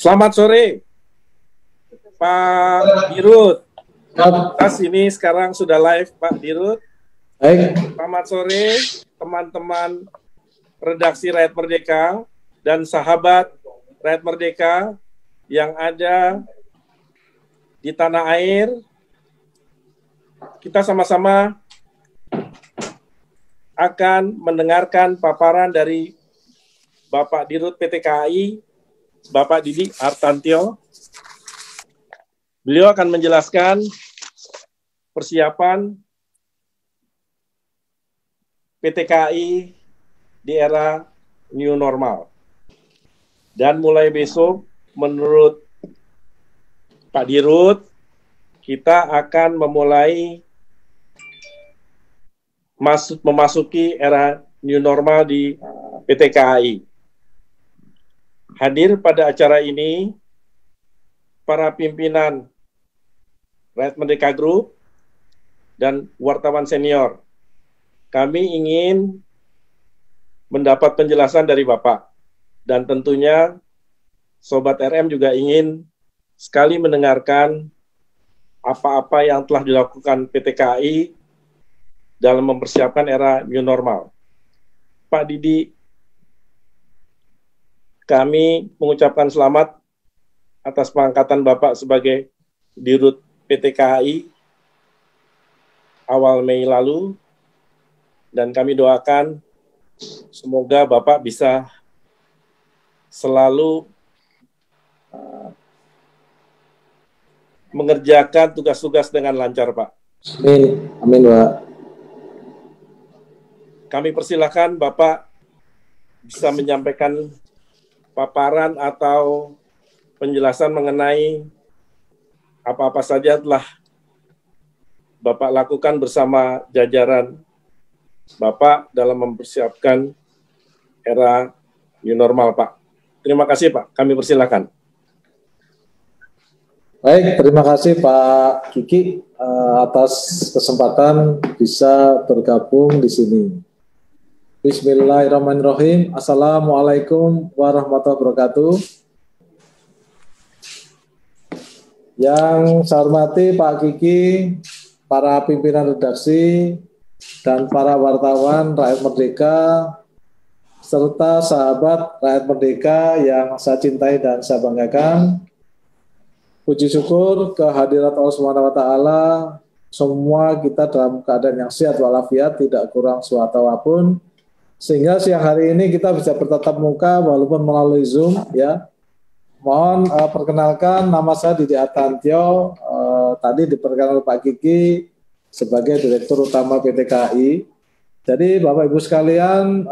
Selamat sore, Pak Dirut. Tas ini sekarang sudah live, Pak Dirut. Baik. Selamat sore, teman-teman redaksi Rakyat Merdeka dan sahabat Rakyat Merdeka yang ada di tanah air. Kita sama-sama akan mendengarkan paparan dari Bapak Dirut PT KAI, Bapak Didi Hartantio. Beliau akan menjelaskan persiapan PT KAI di era new normal. Dan mulai besok, menurut Pak Dirut, kita akan memulai memasuki era new normal di PT KAI. Hadir pada acara ini para pimpinan Rakyat Merdeka Group dan wartawan senior. Kami ingin mendapat penjelasan dari Bapak. Dan tentunya Sobat RM juga ingin sekali mendengarkan apa-apa yang telah dilakukan PT KAI dalam mempersiapkan era new normal. Pak Didi, kami mengucapkan selamat atas pengangkatan Bapak sebagai Dirut PT KAI awal Mei lalu, dan kami doakan semoga Bapak bisa selalu mengerjakan tugas-tugas dengan lancar, Pak. Amin, amin, Pak. Kami persilahkan Bapak bisa menyampaikan paparan atau penjelasan mengenai apa-apa saja telah Bapak lakukan bersama jajaran Bapak dalam mempersiapkan era new normal, Pak. Terima kasih, Pak. Kami persilakan. Baik, terima kasih Pak Kiki atas kesempatan bisa bergabung di sini. Bismillahirrahmanirrahim. Assalamualaikum warahmatullahi wabarakatuh. Yang saya hormati Pak Kiki, para pimpinan redaksi, dan para wartawan Rakyat Merdeka, serta sahabat Rakyat Merdeka yang saya cintai dan saya banggakan. Puji syukur kehadirat Allah SWT, semua kita dalam keadaan yang sehat walafiat, tidak kurang suatu apapun, sehingga siang hari ini kita bisa bertatap muka walaupun melalui Zoom, ya. Mohon perkenalkan, nama saya Didi Hartantio, tadi diperkenalkan Pak Kiki sebagai Direktur Utama PT KAI. Jadi Bapak Ibu sekalian,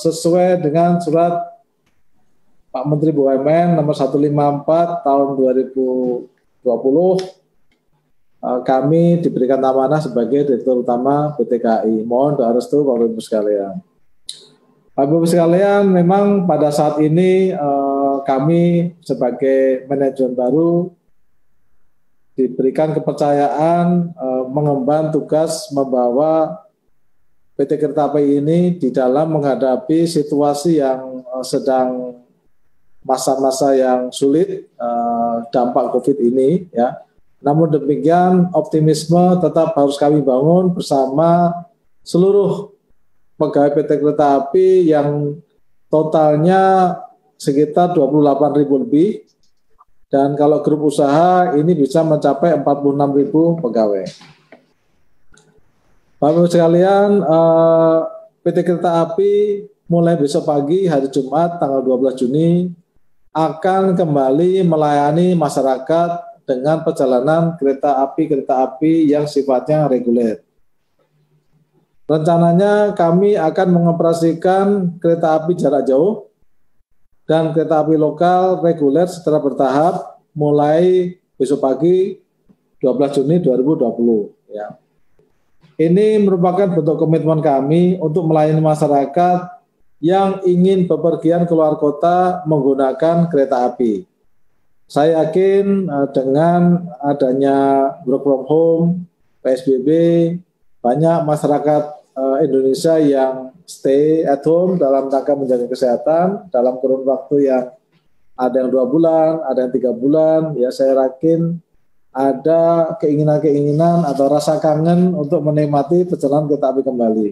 sesuai dengan surat Pak Menteri BUMN nomor 154 tahun 2020, kami diberikan amanah sebagai Direktur Utama PT KAI. Mohon doa restu Bapak Ibu sekalian. Bapak Ibu sekalian, memang pada saat ini kami sebagai manajemen baru diberikan kepercayaan mengemban tugas membawa PT Kereta Api ini di dalam menghadapi situasi yang sedang masa-masa yang sulit, dampak COVID ini, ya. Namun demikian, optimisme tetap harus kami bangun bersama seluruh pegawai PT Kereta Api yang totalnya sekitar 28.000 lebih, dan kalau grup usaha ini bisa mencapai 46.000 pegawai. Bapak-Ibu sekalian, PT Kereta Api mulai besok pagi hari Jumat tanggal 12 Juni akan kembali melayani masyarakat dengan perjalanan kereta api yang sifatnya reguler. Rencananya kami akan mengoperasikan kereta api jarak jauh dan kereta api lokal reguler secara bertahap mulai besok pagi 12 Juni 2020. Ya. Ini merupakan bentuk komitmen kami untuk melayani masyarakat yang ingin bepergian keluar kota menggunakan kereta api. Saya yakin dengan adanya work from home, PSBB, banyak masyarakat Indonesia yang stay at home dalam rangka menjaga kesehatan dalam kurun waktu yang ada yang 2 bulan, ada yang 3 bulan. Ya, saya yakin ada keinginan-keinginan atau rasa kangen untuk menikmati perjalanan kereta api kembali.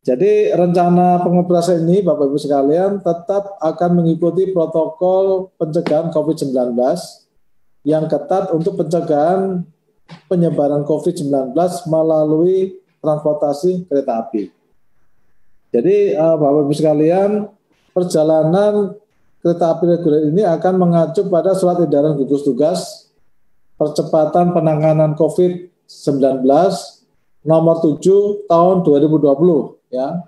Jadi rencana pengoperasian ini Bapak Ibu sekalian tetap akan mengikuti protokol pencegahan COVID-19 yang ketat untuk pencegahan penyebaran COVID-19 melalui transportasi kereta api. Jadi Bapak Ibu sekalian, perjalanan kereta api reguler ini akan mengacu pada surat edaran gugus tugas percepatan penanganan COVID-19 nomor 7 tahun 2020 ya,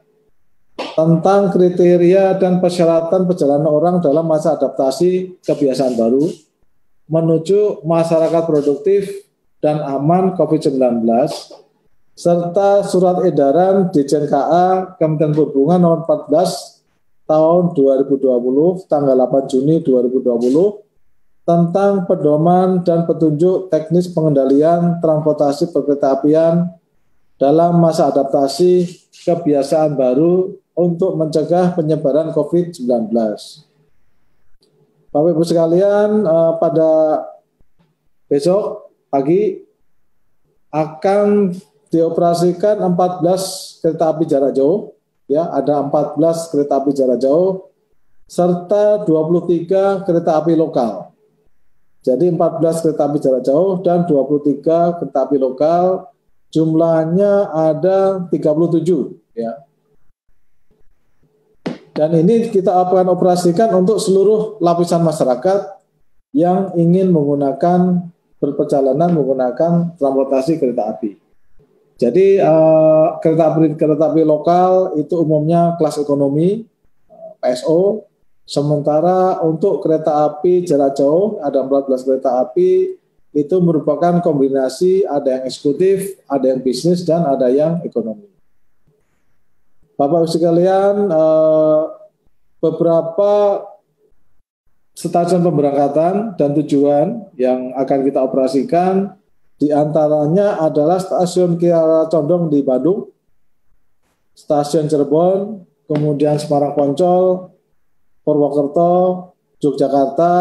tentang kriteria dan persyaratan perjalanan orang dalam masa adaptasi kebiasaan baru menuju masyarakat produktif dan aman COVID-19, serta surat edaran Dirjen KA Kementerian Perhubungan nomor 14 tahun 2020 tanggal 8 Juni 2020 tentang pedoman dan petunjuk teknis pengendalian transportasi perkeretaapian dalam masa adaptasi kebiasaan baru untuk mencegah penyebaran COVID-19. Bapak Ibu sekalian, pada besok pagi akan dioperasikan 14 kereta api jarak jauh, ya, ada 14 kereta api jarak jauh serta 23 kereta api lokal. Jadi 14 kereta api jarak jauh dan 23 kereta api lokal, jumlahnya ada 37 ya. Dan ini kita akan operasikan untuk seluruh lapisan masyarakat yang ingin berperjalanan menggunakan transportasi kereta api. Jadi kereta api lokal itu umumnya kelas ekonomi, PSO. Sementara untuk kereta api jarak jauh ada 14 kereta api, itu merupakan kombinasi, ada yang eksekutif, ada yang bisnis, dan ada yang ekonomi. Bapak Ibu sekalian, beberapa stasiun pemberangkatan dan tujuan yang akan kita operasikan, diantaranya adalah stasiun Kiara Condong di Bandung, stasiun Cirebon, kemudian Semarang Poncol, Purwokerto, Yogyakarta,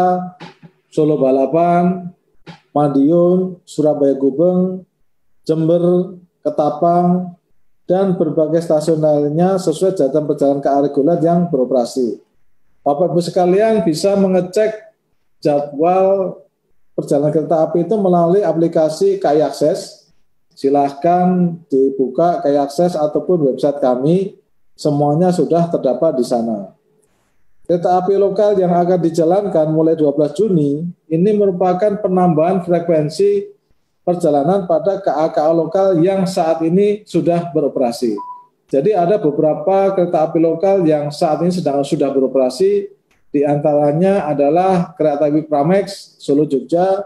Solo Balapan, Madiun, Surabaya Gubeng, Jember, Ketapang, dan berbagai stasiun lainnya sesuai jadwal perjalanan KA reguler yang beroperasi. Bapak Ibu sekalian bisa mengecek jadwal perjalanan kereta api itu melalui aplikasi KAI Akses. Silahkan dibuka KAI Akses ataupun website kami, semuanya sudah terdapat di sana. Kereta api lokal yang akan dijalankan mulai 12 Juni ini merupakan penambahan frekuensi perjalanan pada KA-KA lokal yang saat ini sudah beroperasi. Jadi ada beberapa kereta api lokal yang saat ini sudah beroperasi, diantaranya adalah kereta api Pramex Solo Jogja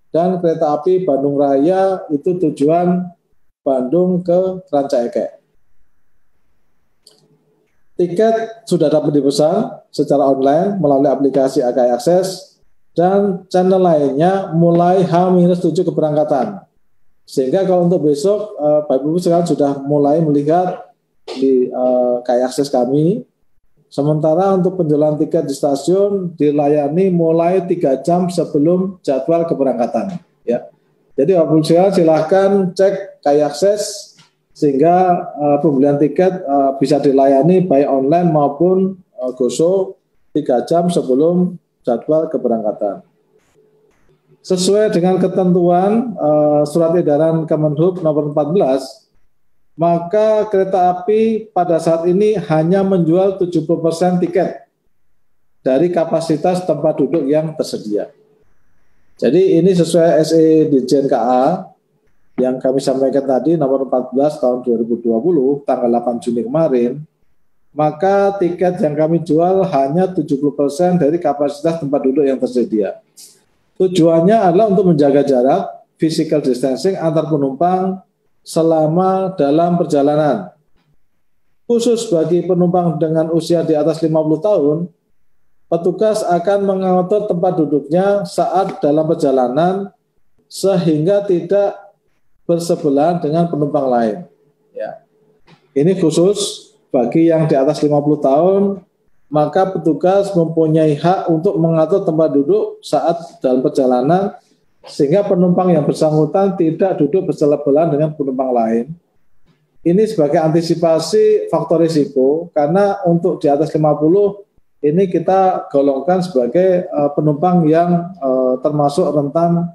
dan kereta api Bandung Raya itu tujuan Bandung ke Rancaikek. Tiket sudah dapat dipesan secara online melalui aplikasi KAI Akses dan channel lainnya mulai H-7 keberangkatan. Sehingga kalau untuk besok, Bapak Ibu sekalian sudah mulai melihat di KAI Akses kami. Sementara untuk penjualan tiket di stasiun dilayani mulai 3 jam sebelum jadwal keberangkatan. Ya. Jadi Bapak Ibu sekalian silahkan cek KAI Akses sehingga pembelian tiket bisa dilayani baik online maupun GoSho 3 jam sebelum jadwal keberangkatan. Sesuai dengan ketentuan surat edaran Kemenhub nomor 14, maka kereta api pada saat ini hanya menjual 70% tiket dari kapasitas tempat duduk yang tersedia. Jadi ini sesuai SE Dirjen KA yang kami sampaikan tadi nomor 14 tahun 2020 tanggal 8 Juni kemarin, maka tiket yang kami jual hanya 70% dari kapasitas tempat duduk yang tersedia. Tujuannya adalah untuk menjaga jarak physical distancing antar penumpang selama dalam perjalanan. Khusus bagi penumpang dengan usia di atas 50 tahun, petugas akan mengatur tempat duduknya saat dalam perjalanan sehingga tidak bersebelahan dengan penumpang lain. Ya. Ini khusus bagi yang di atas 50 tahun maka petugas mempunyai hak untuk mengatur tempat duduk saat dalam perjalanan, sehingga penumpang yang bersangkutan tidak duduk bersebelahan dengan penumpang lain. Ini sebagai antisipasi faktor risiko, karena untuk di atas 50 ini kita golongkan sebagai penumpang yang termasuk rentan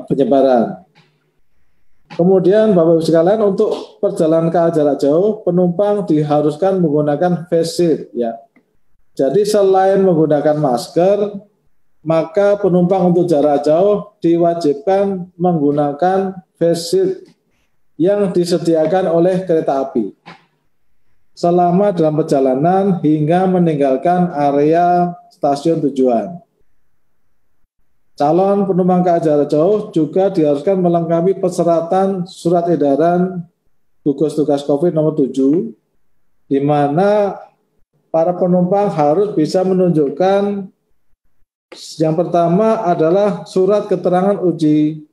penyebaran. Kemudian Bapak Ibu sekalian, untuk perjalanan KA jarak jauh, penumpang diharuskan menggunakan face shield ya. Jadi selain menggunakan masker, maka penumpang untuk jarak jauh diwajibkan menggunakan face shield yang disediakan oleh kereta api selama dalam perjalanan hingga meninggalkan area stasiun tujuan. Calon penumpang KA jarak jauh juga diharuskan melengkapi persyaratan surat edaran gugus tugas COVID nomor 7, di mana para penumpang harus bisa menunjukkan yang pertama adalah surat keterangan uji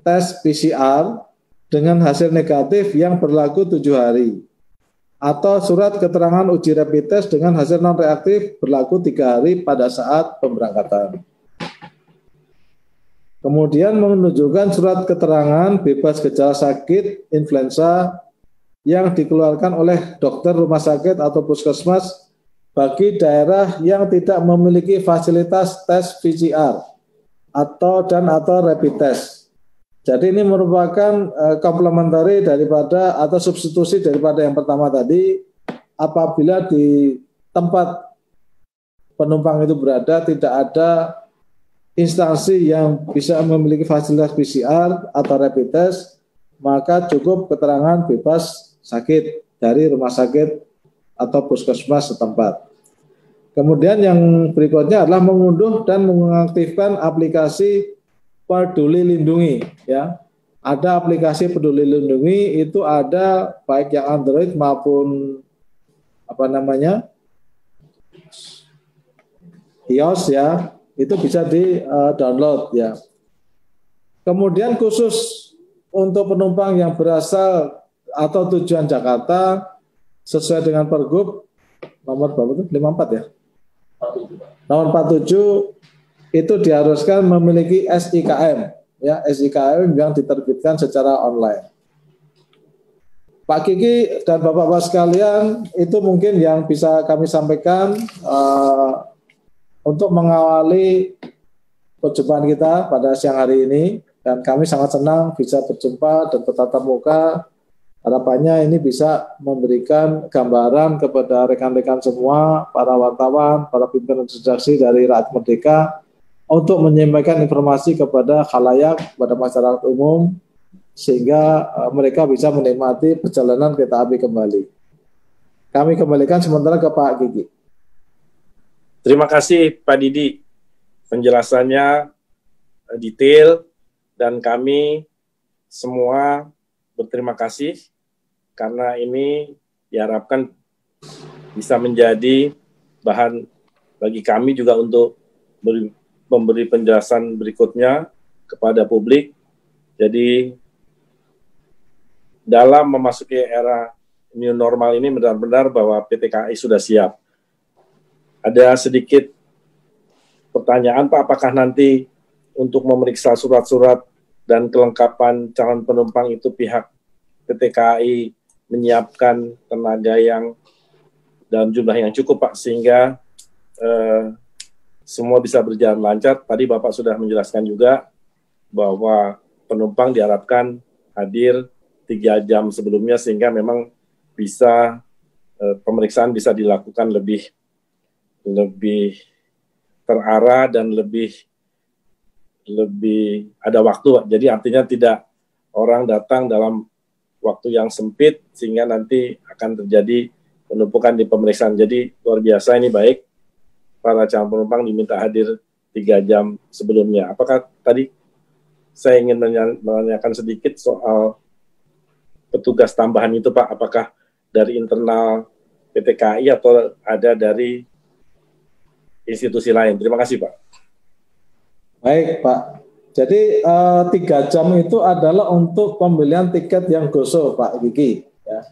tes PCR dengan hasil negatif yang berlaku 7 hari, atau surat keterangan uji rapid test dengan hasil non-reaktif berlaku 3 hari pada saat pemberangkatan. Kemudian menunjukkan surat keterangan bebas gejala sakit influenza yang dikeluarkan oleh dokter rumah sakit atau puskesmas bagi daerah yang tidak memiliki fasilitas tes PCR atau rapid test. Jadi ini merupakan komplementari daripada atau substitusi daripada yang pertama tadi. Apabila di tempat penumpang itu berada tidak ada instansi yang bisa memiliki fasilitas PCR atau rapid test, maka cukup keterangan bebas sakit dari rumah sakit atau puskesmas setempat. Kemudian yang berikutnya adalah mengunduh dan mengaktifkan aplikasi Peduli Lindungi ya. Ada aplikasi Peduli Lindungi, itu ada baik yang Android maupun iOS ya. Itu bisa di-download ya. Kemudian khusus untuk penumpang yang berasal atau tujuan Jakarta sesuai dengan Pergub nomor berapa itu? 54 ya? 47. Nomor 47 itu diharuskan memiliki SIKM ya, SIKM yang diterbitkan secara online. Pak Kiki dan Bapak-bapak sekalian, itu mungkin yang bisa kami sampaikan untuk mengawali perjumpaan kita pada siang hari ini, dan kami sangat senang bisa berjumpa dan bertatap muka. Harapannya ini bisa memberikan gambaran kepada rekan-rekan semua, para wartawan, para pimpinan redaksi dari Rakyat Merdeka, untuk menyampaikan informasi kepada khalayak, kepada masyarakat umum, sehingga mereka bisa menikmati perjalanan kereta api kembali. Kami kembalikan sementara ke Pak Kiki. Terima kasih Pak Didi, penjelasannya detail dan kami semua berterima kasih karena ini diharapkan bisa menjadi bahan bagi kami juga untuk memberi penjelasan berikutnya kepada publik. Jadi dalam memasuki era new normal ini benar-benar bahwa PT KAI sudah siap. Ada sedikit pertanyaan Pak, apakah nanti untuk memeriksa surat-surat dan kelengkapan calon penumpang itu pihak PT KAI menyiapkan tenaga yang dalam jumlah yang cukup Pak, sehingga semua bisa berjalan lancar. Tadi Bapak sudah menjelaskan juga bahwa penumpang diharapkan hadir 3 jam sebelumnya, sehingga memang bisa pemeriksaan bisa dilakukan lebih terarah dan lebih ada waktu. Jadi artinya tidak orang datang dalam waktu yang sempit sehingga nanti akan terjadi penumpukan di pemeriksaan. Jadi luar biasa, ini baik para calon penumpang diminta hadir 3 jam sebelumnya. Apakah tadi saya ingin menanyakan sedikit soal petugas tambahan itu Pak, apakah dari internal PT KAI atau ada dari institusi lain? Terima kasih Pak. Baik Pak, jadi 3 jam itu adalah untuk pembelian tiket yang GoSo Pak Kiki ya.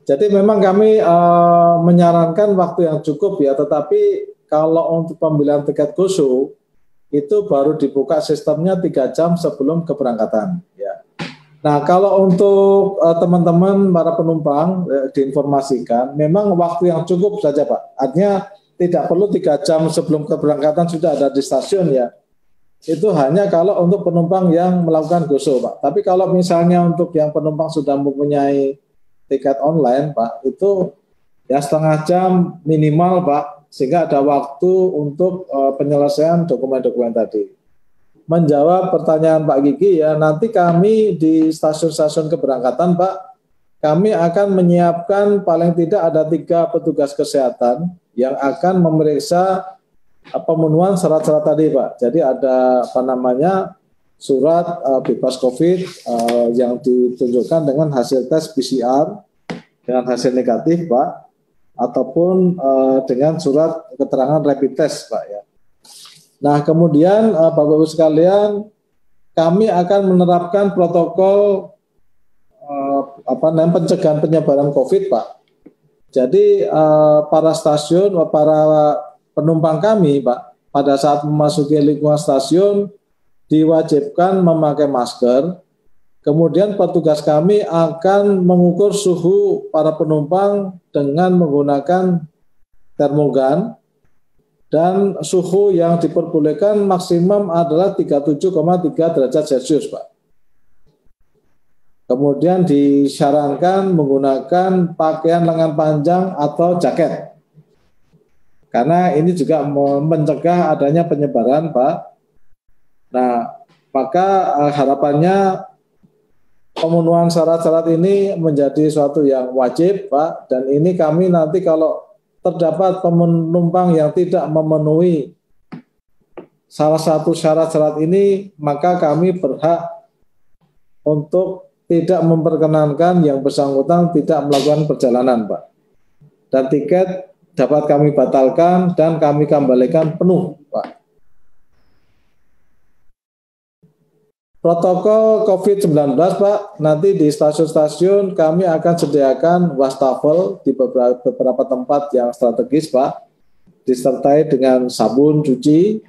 Jadi memang kami menyarankan waktu yang cukup ya, tetapi kalau untuk pembelian tiket GoShow itu baru dibuka sistemnya 3 jam sebelum keberangkatan. Ya. Nah, kalau untuk teman-teman para penumpang diinformasikan, memang waktu yang cukup saja Pak. Artinya tidak perlu 3 jam sebelum keberangkatan sudah ada di stasiun ya. Itu hanya kalau untuk penumpang yang melakukan GoShow Pak. Tapi kalau misalnya untuk yang penumpang sudah mempunyai tiket online Pak, itu ya setengah jam minimal Pak, sehingga ada waktu untuk penyelesaian dokumen-dokumen tadi. Menjawab pertanyaan Pak Gigi ya, nanti kami di stasiun-stasiun keberangkatan Pak, kami akan menyiapkan paling tidak ada 3 petugas kesehatan yang akan memeriksa pemenuhan syarat-syarat tadi Pak. Jadi ada surat bebas COVID yang ditunjukkan dengan hasil tes PCR dengan hasil negatif Pak, ataupun dengan surat keterangan rapid test Pak ya. Nah kemudian Bapak-Ibu sekalian, kami akan menerapkan protokol pencegahan penyebaran COVID Pak. Jadi para stasiun, para penumpang kami Pak, pada saat memasuki lingkungan stasiun diwajibkan memakai masker. Kemudian petugas kami akan mengukur suhu para penumpang dengan menggunakan termogan, dan suhu yang diperbolehkan maksimum adalah 37,3 derajat Celcius Pak. Kemudian disarankan menggunakan pakaian lengan panjang atau jaket. Karena ini juga mencegah adanya penyebaran Pak. Nah, maka harapannya pemenuhan syarat-syarat ini menjadi suatu yang wajib Pak, dan ini kami nanti kalau terdapat penumpang yang tidak memenuhi salah satu syarat-syarat ini, maka kami berhak untuk tidak memperkenankan yang bersangkutan tidak melakukan perjalanan Pak. Dan tiket dapat kami batalkan dan kami kembalikan penuh Pak. Protokol COVID-19 Pak, nanti di stasiun-stasiun kami akan sediakan wastafel di beberapa tempat yang strategis Pak, disertai dengan sabun cuci,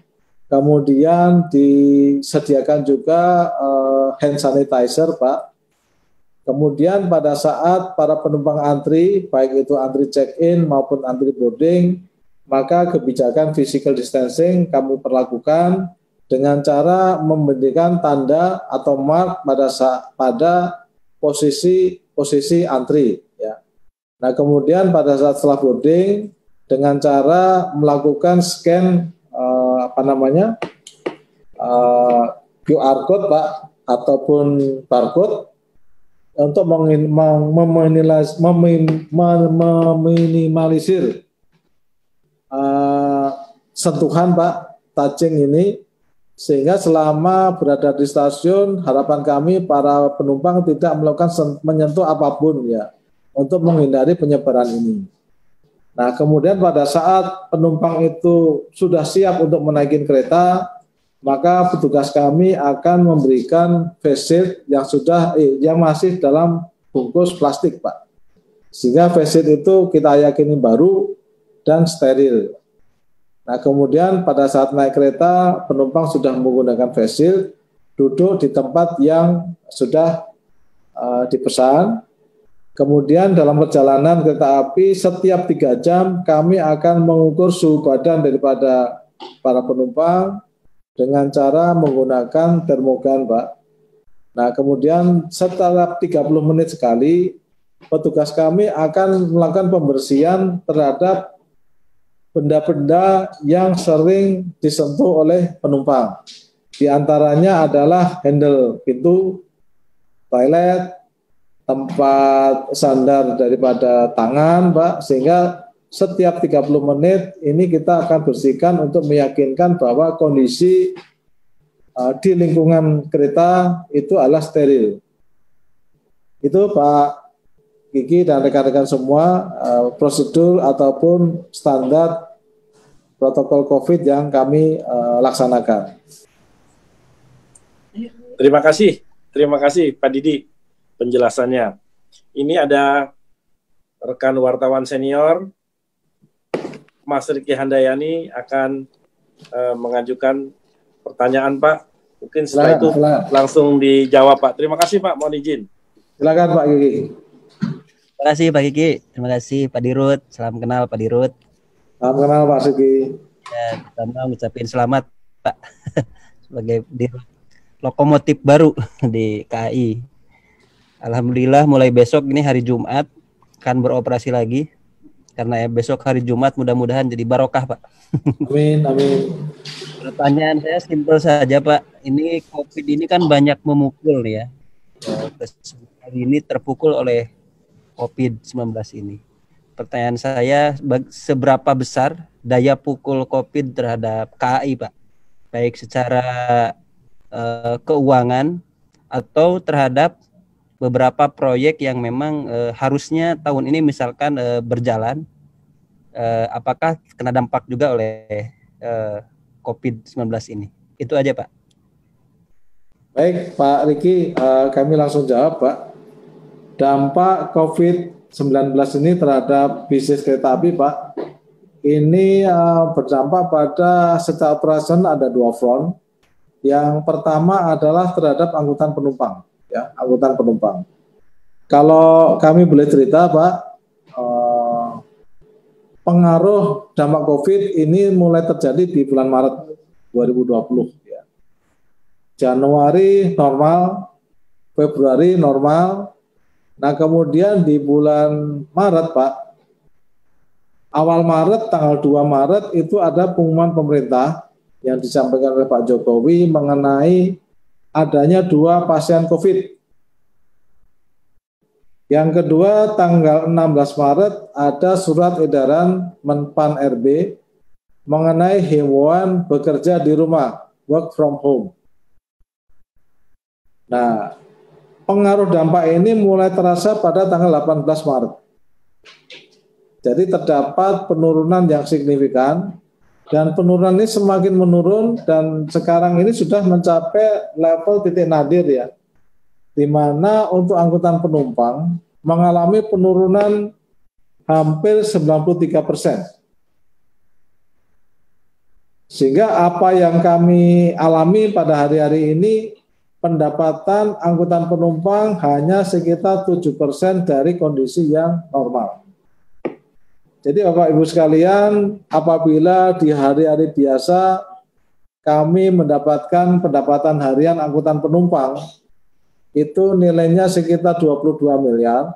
kemudian disediakan juga hand sanitizer Pak. Kemudian pada saat para penumpang antri, baik itu antri check-in maupun antri boarding, maka kebijakan physical distancing kami perlakukan dengan cara memberikan tanda atau mark pada posisi antri. Ya. Nah kemudian pada saat setelah boarding dengan cara melakukan scan QR code Pak ataupun barcode untuk meminimalisir sentuhan Pak touching ini, sehingga selama berada di stasiun harapan kami para penumpang tidak melakukan menyentuh apapun ya untuk menghindari penyebaran ini. Nah kemudian pada saat penumpang itu sudah siap untuk menaiki kereta, maka petugas kami akan memberikan face shield yang masih dalam bungkus plastik Pak, sehingga face shield itu kita yakini baru dan steril. Nah kemudian pada saat naik kereta penumpang sudah menggunakan face shield, duduk di tempat yang sudah dipesan. Kemudian dalam perjalanan kereta api setiap 3 jam kami akan mengukur suhu badan daripada para penumpang dengan cara menggunakan termogan Pak. Nah kemudian setelah 30 menit sekali petugas kami akan melakukan pembersihan terhadap benda-benda yang sering disentuh oleh penumpang. Di antaranya adalah handle pintu, toilet, tempat sandar daripada tangan Pak, sehingga setiap 30 menit ini kita akan bersihkan untuk meyakinkan bahwa kondisi di lingkungan kereta itu adalah steril. Itu Pak Gigi dan rekan-rekan semua prosedur ataupun standar protokol COVID yang kami laksanakan. Terima kasih Pak Didi penjelasannya. Ini ada rekan wartawan senior Mas Riki Handayani akan mengajukan pertanyaan, Pak. Mungkin setelah itu langsung dijawab, Pak. Terima kasih, Pak. Mohon izin. Silakan, Pak Kiki. Terima kasih, Pak Kiki. Terima kasih, Pak Dirut. Salam kenal, Pak Dirut. Salam kenal, Pak Suki. Ya, pertama ngucapin selamat, Pak, sebagai Dirut lokomotif baru di KAI. Alhamdulillah mulai besok ini hari Jumat akan beroperasi lagi. Karena ya besok hari Jumat mudah-mudahan jadi barokah, Pak. Amin, amin. Pertanyaan saya simpel saja, Pak. Ini COVID ini kan banyak memukul ya. Kali ini terpukul oleh COVID-19 ini. Pertanyaan saya, seberapa besar daya pukul COVID terhadap KAI, Pak? Baik secara keuangan atau terhadap beberapa proyek yang memang harusnya tahun ini misalkan berjalan, apakah kena dampak juga oleh COVID-19 ini? Itu aja, Pak. Baik, Pak Riki, kami langsung jawab, Pak. Dampak COVID-19 ini terhadap bisnis kereta api, Pak, ini berdampak pada secara operasional ada 2 front. Yang pertama adalah terhadap angkutan penumpang. Ya, angkutan penumpang. Kalau kami boleh cerita, Pak, pengaruh dampak COVID ini mulai terjadi di bulan Maret 2020. Ya. Januari normal, Februari normal. Nah, kemudian di bulan Maret, Pak, awal Maret, tanggal 2 Maret itu ada pengumuman pemerintah yang disampaikan oleh Pak Jokowi mengenai adanya 2 pasien COVID. Yang kedua, tanggal 16 Maret ada surat edaran Menpan RB mengenai himbauan bekerja di rumah, work from home. Nah, pengaruh dampak ini mulai terasa pada tanggal 18 Maret. Jadi terdapat penurunan yang signifikan, dan penurunan ini semakin menurun dan sekarang ini sudah mencapai level titik nadir ya, di mana untuk angkutan penumpang mengalami penurunan hampir 93%. Sehingga apa yang kami alami pada hari-hari ini, pendapatan angkutan penumpang hanya sekitar 7% dari kondisi yang normal. Jadi Bapak Ibu sekalian, apabila di hari-hari biasa kami mendapatkan pendapatan harian angkutan penumpang, itu nilainya sekitar 22 miliar.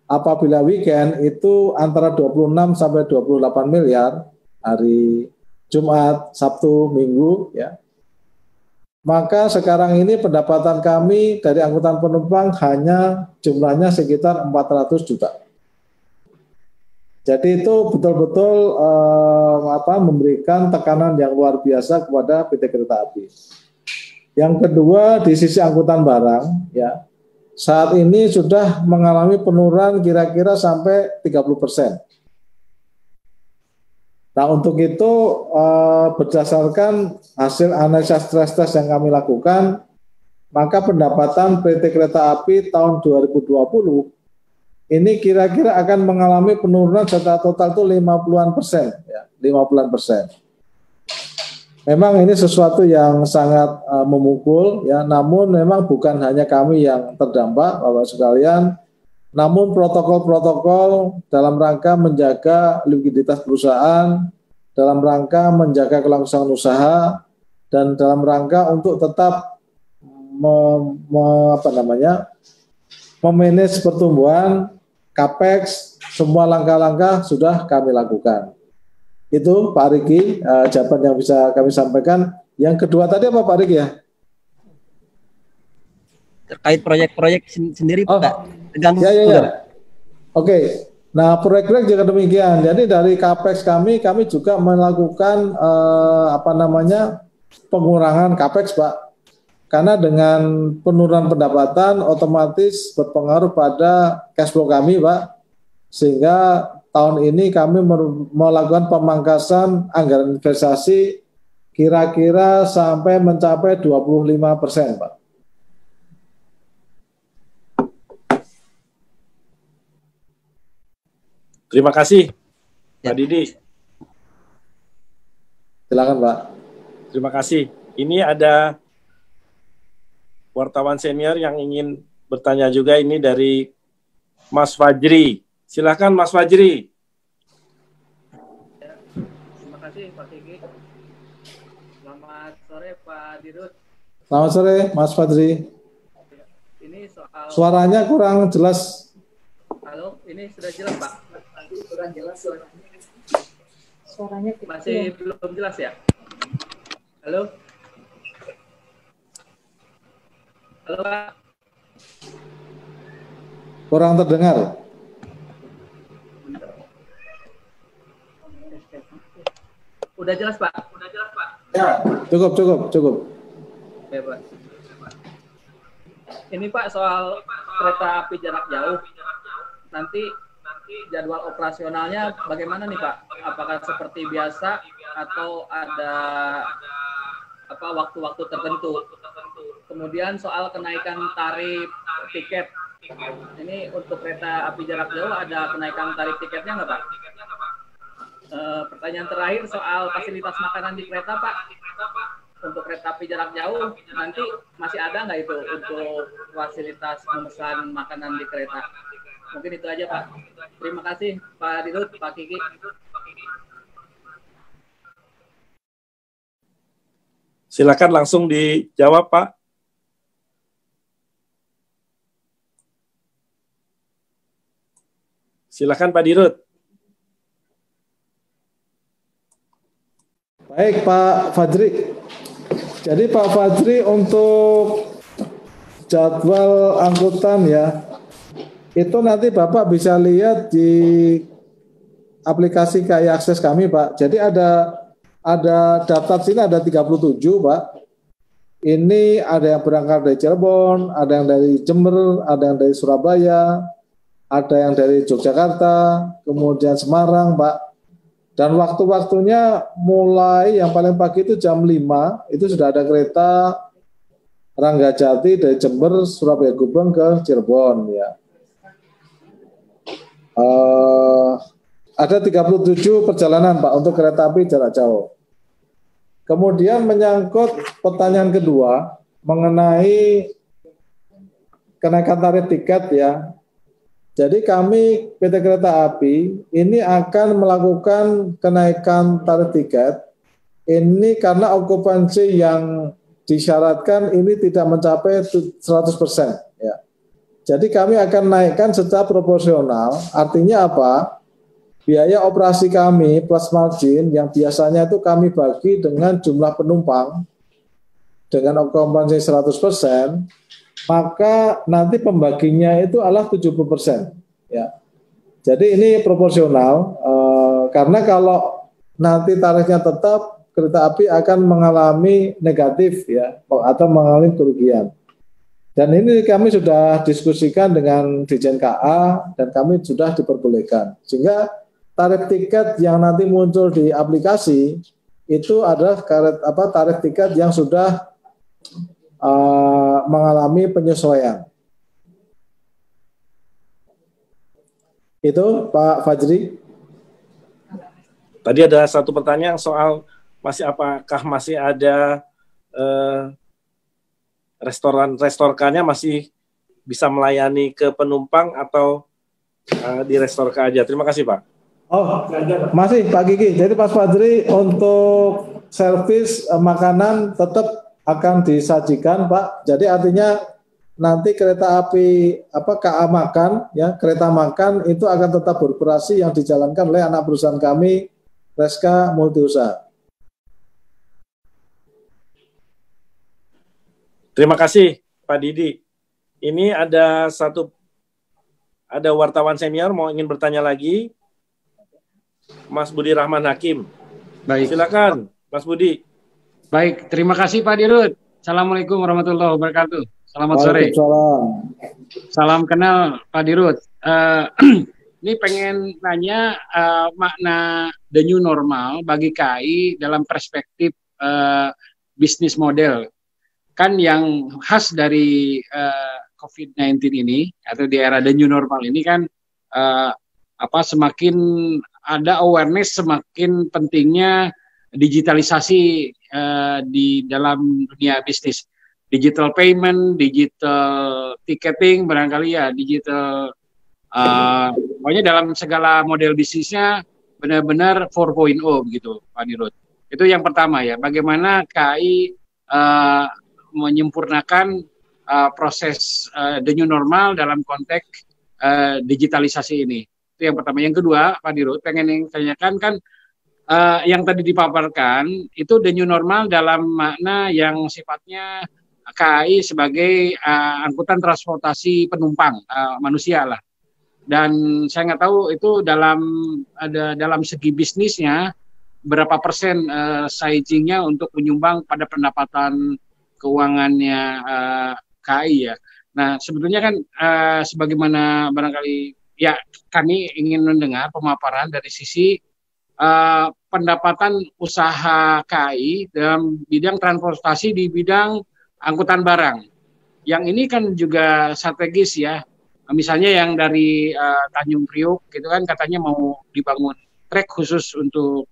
Apabila weekend itu antara 26 sampai 28 miliar, hari Jumat, Sabtu, Minggu, ya. Maka sekarang ini pendapatan kami dari angkutan penumpang hanya jumlahnya sekitar 400 juta. Jadi itu betul-betul memberikan tekanan yang luar biasa kepada PT Kereta Api. Yang kedua, di sisi angkutan barang, ya, saat ini sudah mengalami penurunan kira-kira sampai 30%. Nah, untuk itu berdasarkan hasil analisa stres test yang kami lakukan, maka pendapatan PT Kereta Api tahun 2020 ini kira-kira akan mengalami penurunan secara total itu 50-an%, ya, 50-an%. Memang ini sesuatu yang sangat memukul, ya. Namun memang bukan hanya kami yang terdampak, Bapak sekalian. Namun protokol-protokol dalam rangka menjaga likuiditas perusahaan, dalam rangka menjaga kelangsungan usaha, dan dalam rangka untuk tetap memanage pertumbuhan, CAPEX, semua langkah-langkah sudah kami lakukan. Itu Pak Riki, jawaban yang bisa kami sampaikan. Yang kedua tadi apa Pak Riki ya? Terkait proyek-proyek sendiri Pak. Ya. Oke. Nah, proyek-proyek juga demikian. Jadi dari CAPEX kami juga melakukan pengurangan CAPEX, Pak. Karena dengan penurunan pendapatan otomatis berpengaruh pada cash flow kami, Pak. Sehingga tahun ini kami melakukan pemangkasan anggaran investasi kira-kira sampai mencapai 25%, Pak. Terima kasih, Ya. Pak Didi. Silakan, Pak. Terima kasih. Ini ada wartawan senior yang ingin bertanya juga, ini dari Mas Fajri. Silakan Mas Fajri. Terima kasih Pak Kiki. Selamat sore Pak Dirut. Selamat sore, Mas Fadri. Ini soal Suaranya kurang jelas. halo, ini sudah jelas Pak? Sudah jelas Suaranya kecil. Masih belum jelas ya? Halo? Halo Pak? Kurang terdengar. Udah jelas Pak? Udah jelas Pak? Cukup. Ya Pak. Ini Pak soal kereta api jarak jauh. Nanti jadwal operasionalnya bagaimana nih Pak? Apakah seperti biasa atau ada waktu-waktu tertentu? Kemudian soal kenaikan tarif tiket. Ini untuk kereta api jarak jauh ada kenaikan tarif tiketnya nggak Pak? Pertanyaan terakhir soal fasilitas makanan di kereta Pak. Untuk kereta api jarak jauh nanti masih ada nggak itu untuk fasilitas memesan makanan di kereta? Mungkin itu aja Pak. Terima kasih Pak Dirut, Pak Kiki. Silakan langsung dijawab, Pak. Silakan Pak Dirut. Baik, Pak Fajri. Jadi Pak Fajri, untuk jadwal angkutan ya, itu nanti Bapak bisa lihat di aplikasi KAI Akses kami, Pak. Jadi ada daftar sini ada 37, Pak. Ini ada yang berangkat dari Cirebon, ada yang dari Jember, ada yang dari Surabaya, ada yang dari Yogyakarta, kemudian Semarang, Pak. Dan waktu-waktunya mulai yang paling pagi itu jam 5, itu sudah ada kereta Ranggajati dari Jember, Surabaya Gubeng ke Cirebon ya. Ada 37 perjalanan Pak untuk kereta api jarak jauh. Kemudian menyangkut pertanyaan kedua mengenai kenaikan tarif tiket ya. Jadi kami PT Kereta Api ini akan melakukan kenaikan tarif tiket ini karena okupansi yang disyaratkan ini tidak mencapai 100% ya. Jadi kami akan naikkan secara proporsional. Artinya apa? Biaya operasi kami plus margin yang biasanya itu kami bagi dengan jumlah penumpang dengan okupansi 100%, maka nanti pembaginya itu adalah 70%. Ya. Jadi ini proporsional, karena kalau nanti tarifnya tetap, kereta api akan mengalami negatif ya, atau mengalami kerugian. Dan ini kami sudah diskusikan dengan Dirjen KA dan kami sudah diperbolehkan. Sehingga tarif tiket yang nanti muncul di aplikasi itu adalah tarif tiket yang sudah mengalami penyesuaian. Itu Pak Fajri. Tadi ada satu pertanyaan soal apakah masih ada restorannya masih bisa melayani ke penumpang atau direstorkan aja. Terima kasih Pak. Oh, masih Pak Kiki. Jadi Pak Fajri, untuk servis makanan tetap akan disajikan Pak. Jadi artinya nanti kereta api KA Makan ya, kereta makan itu akan tetap beroperasi yang dijalankan oleh anak perusahaan kami Reska Multiusaha. Terima kasih Pak Didi. Ini ada wartawan senior ingin bertanya lagi. Mas Budi Rahman Hakim. Baik. Silakan Mas Budi. Baik, terima kasih Pak Dirut. Assalamualaikum warahmatullahi wabarakatuh. Selamat sore. Salam kenal Pak Dirut. Ini pengen nanya makna the new normal bagi KAI dalam perspektif bisnis model. Kan yang khas dari COVID-19 ini atau di era the new normal ini kan semakin ada awareness semakin pentingnya digitalisasi di dalam dunia bisnis, digital payment, digital ticketing, barangkali ya digital, pokoknya dalam segala model bisnisnya benar-benar 4.0 gitu, Pak Dirut. Itu yang pertama ya, bagaimana KAI menyempurnakan proses the new normal dalam konteks digitalisasi ini. Itu yang pertama. Yang kedua, Pak Dirut, pengen tanyakan kan yang tadi dipaparkan itu the new normal dalam makna yang sifatnya KAI sebagai angkutan transportasi penumpang manusia lah. Dan saya nggak tahu itu dalam segi bisnisnya berapa persen sizingnya untuk menyumbang pada pendapatan keuangannya KAI ya. Nah sebetulnya kan sebagaimana barangkali ya kami ingin mendengar pemaparan dari sisi pendapatan usaha KAI dalam bidang transportasi di bidang angkutan barang. Yang ini kan juga strategis ya. Misalnya yang dari Tanjung Priok gitu kan katanya mau dibangun trek khusus untuk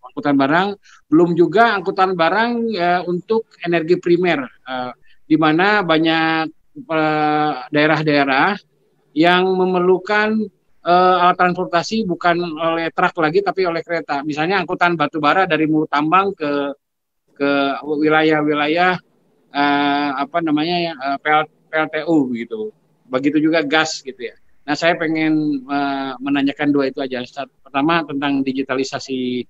angkutan barang, belum juga angkutan barang untuk energi primer, di mana banyak daerah-daerah yang memerlukan alat transportasi bukan oleh truk lagi tapi oleh kereta. Misalnya angkutan batu bara dari Mulut Tambang ke wilayah-wilayah PLTU gitu. Begitu juga gas gitu ya. Nah saya pengen menanyakan dua itu aja. Pertama tentang digitalisasi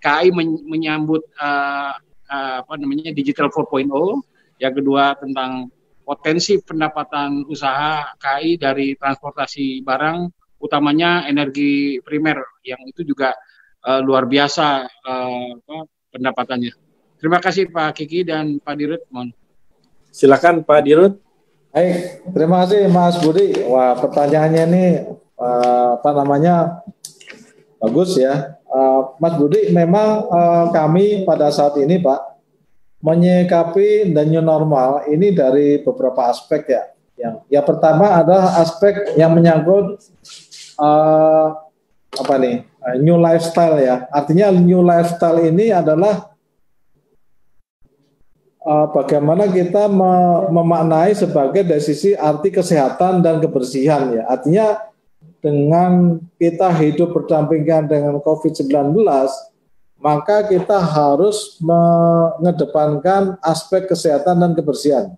KAI menyambut digital 4.0. Yang kedua tentang potensi pendapatan usaha KAI dari transportasi barang, utamanya energi primer yang itu juga luar biasa pendapatannya. Terima kasih Pak Kiki dan Pak Dirut. Mohon. Silakan Pak Dirut. Baik, terima kasih Mas Budi. Wah, pertanyaannya ini bagus ya. Mas Budi, memang kami pada saat ini Pak menyikapi the new normal ini dari beberapa aspek ya. Yang pertama adalah aspek yang menyangkut new lifestyle ya. Artinya new lifestyle ini adalah bagaimana kita memaknai sebagai dari sisi arti kesehatan dan kebersihan ya. Artinya dengan kita hidup berdampingan dengan COVID-19, maka kita harus mengedepankan aspek kesehatan dan kebersihan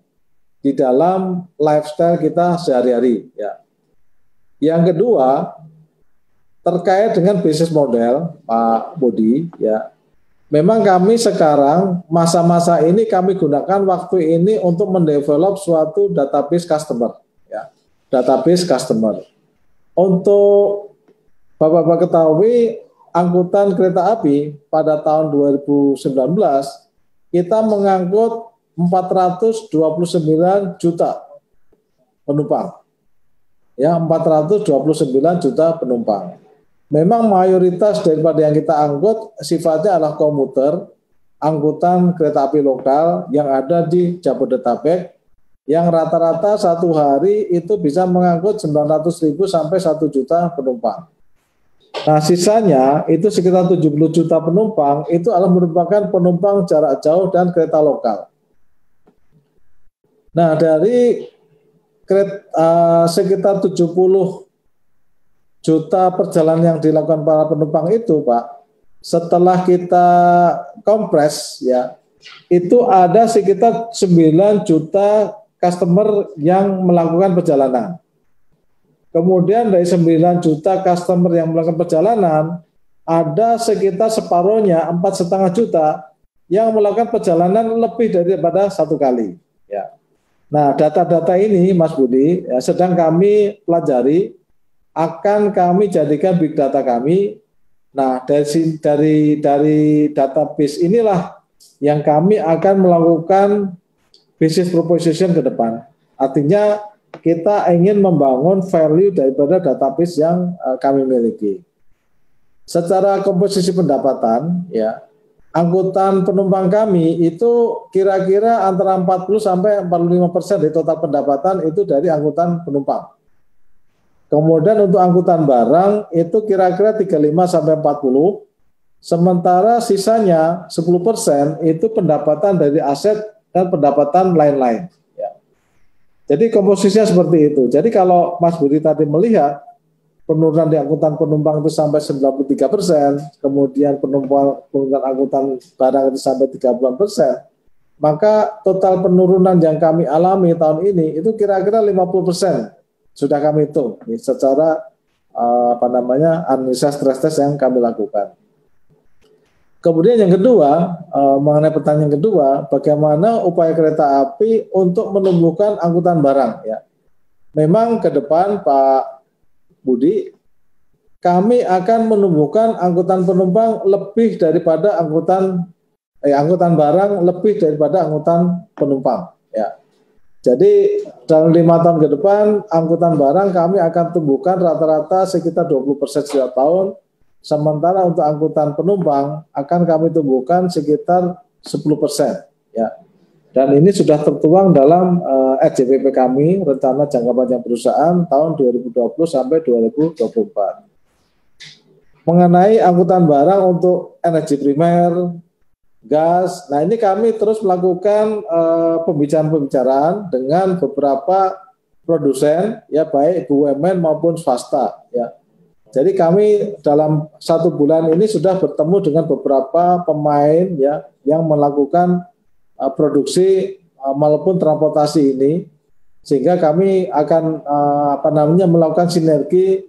di dalam lifestyle kita sehari-hari ya. Yang kedua, terkait dengan bisnis model Pak Budi ya. Memang kami sekarang masa-masa ini kami gunakan waktu ini untuk mendevelop suatu database customer ya. Database customer. Untuk Bapak-Bapak ketahui angkutan kereta api pada tahun 2019 kita mengangkut 429 juta penumpang. Ya, 429 juta penumpang. Memang mayoritas daripada yang kita angkut sifatnya adalah komuter, angkutan kereta api lokal yang ada di Jabodetabek, yang rata-rata satu hari itu bisa mengangkut 900.000 sampai 1 juta penumpang. Nah sisanya itu sekitar 70 juta penumpang itu adalah merupakan penumpang jarak jauh dan kereta lokal. Nah dari sekitar 70 juta perjalanan yang dilakukan para penumpang itu Pak, setelah kita kompres ya, itu ada sekitar 9 juta customer yang melakukan perjalanan. Kemudian dari 9 juta customer yang melakukan perjalanan, ada sekitar separuhnya 4,5 juta yang melakukan perjalanan lebih daripada satu kali. Ya. Nah data-data ini Mas Budi ya, sedang kami pelajari, akan kami jadikan big data kami. Nah dari database inilah yang kami akan melakukan business proposition ke depan. Artinya kita ingin membangun value daripada database yang kami miliki. Secara komposisi pendapatan, ya, angkutan penumpang kami itu kira-kira antara 40 sampai 45% dari total pendapatan itu dari angkutan penumpang. Kemudian untuk angkutan barang itu kira-kira 35 sampai 40. Sementara sisanya 10% itu pendapatan dari aset dan pendapatan lain-lain. Ya. Jadi komposisinya seperti itu. Jadi kalau Mas Budi tadi melihat penurunan di angkutan penumpang itu sampai 93%, kemudian penurunan angkutan barang itu sampai 30%, maka total penurunan yang kami alami tahun ini itu kira-kira 50% sudah kami hitung secara analisa stress test yang kami lakukan. Kemudian yang kedua, mengenai pertanyaan kedua, bagaimana upaya kereta api untuk menumbuhkan angkutan barang? Ya, memang ke depan Pak Budi, kami akan menumbuhkan angkutan penumpang lebih daripada angkutan barang lebih daripada angkutan penumpang. Ya, jadi dalam 5 tahun ke depan angkutan barang kami akan tumbuhkan rata-rata sekitar 20% setiap tahun. Sementara untuk angkutan penumpang akan kami tumbuhkan sekitar 10%. Ya. Dan ini sudah tertuang dalam RJPP kami, rencana jangka panjang perusahaan tahun 2020 sampai 2024. Mengenai angkutan barang untuk energi primer, gas, nah ini kami terus melakukan pembicaraan dengan beberapa produsen, ya baik BUMN maupun swasta, ya. Jadi kami dalam 1 bulan ini sudah bertemu dengan beberapa pemain, ya, yang melakukan produksi maupun transportasi ini, sehingga kami akan melakukan sinergi,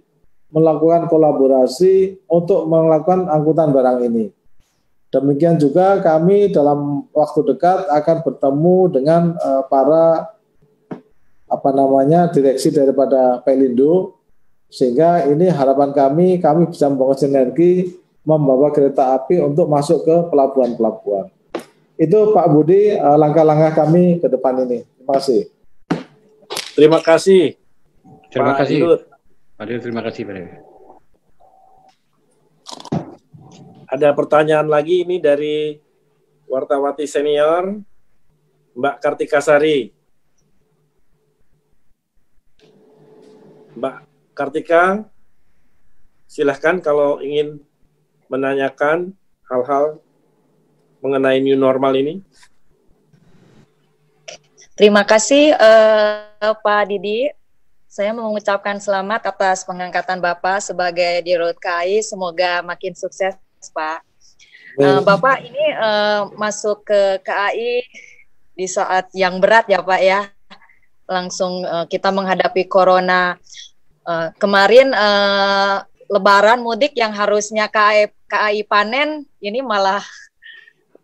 melakukan kolaborasi untuk melakukan angkutan barang ini. Demikian juga kami dalam waktu dekat akan bertemu dengan para direksi daripada Pelindo, sehingga ini harapan kami bisa membangun sinergi membawa kereta api untuk masuk ke pelabuhan-pelabuhan. Itu Pak Budi langkah-langkah kami ke depan ini. Terima kasih. Terima kasih. Terima Pak kasih. Dirut. Pak Dirut, terima kasih Pak Dirut. Ada pertanyaan lagi ini dari wartawati senior Mbak Kartika Sari. Mbak Kartika, silahkan kalau ingin menanyakan hal-hal mengenai new normal ini. Terima kasih Pak Didi. Saya mau mengucapkan selamat atas pengangkatan Bapak sebagai Dirut KAI. Semoga makin sukses, Pak. Bapak ini masuk ke KAI di saat yang berat ya Pak ya. Langsung kita menghadapi corona. Kemarin Lebaran mudik yang harusnya KAI panen, ini malah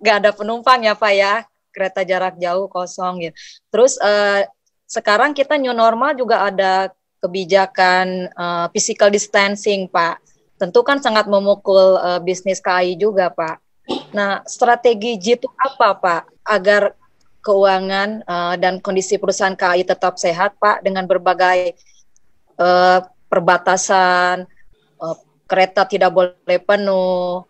nggak ada penumpang ya Pak ya, kereta jarak jauh kosong gitu. Terus sekarang kita new normal juga ada kebijakan physical distancing Pak. Tentu kan sangat memukul bisnis KAI juga Pak. Nah, strategi jitu apa Pak agar keuangan dan kondisi perusahaan KAI tetap sehat Pak dengan berbagai perbatasan, kereta tidak boleh penuh,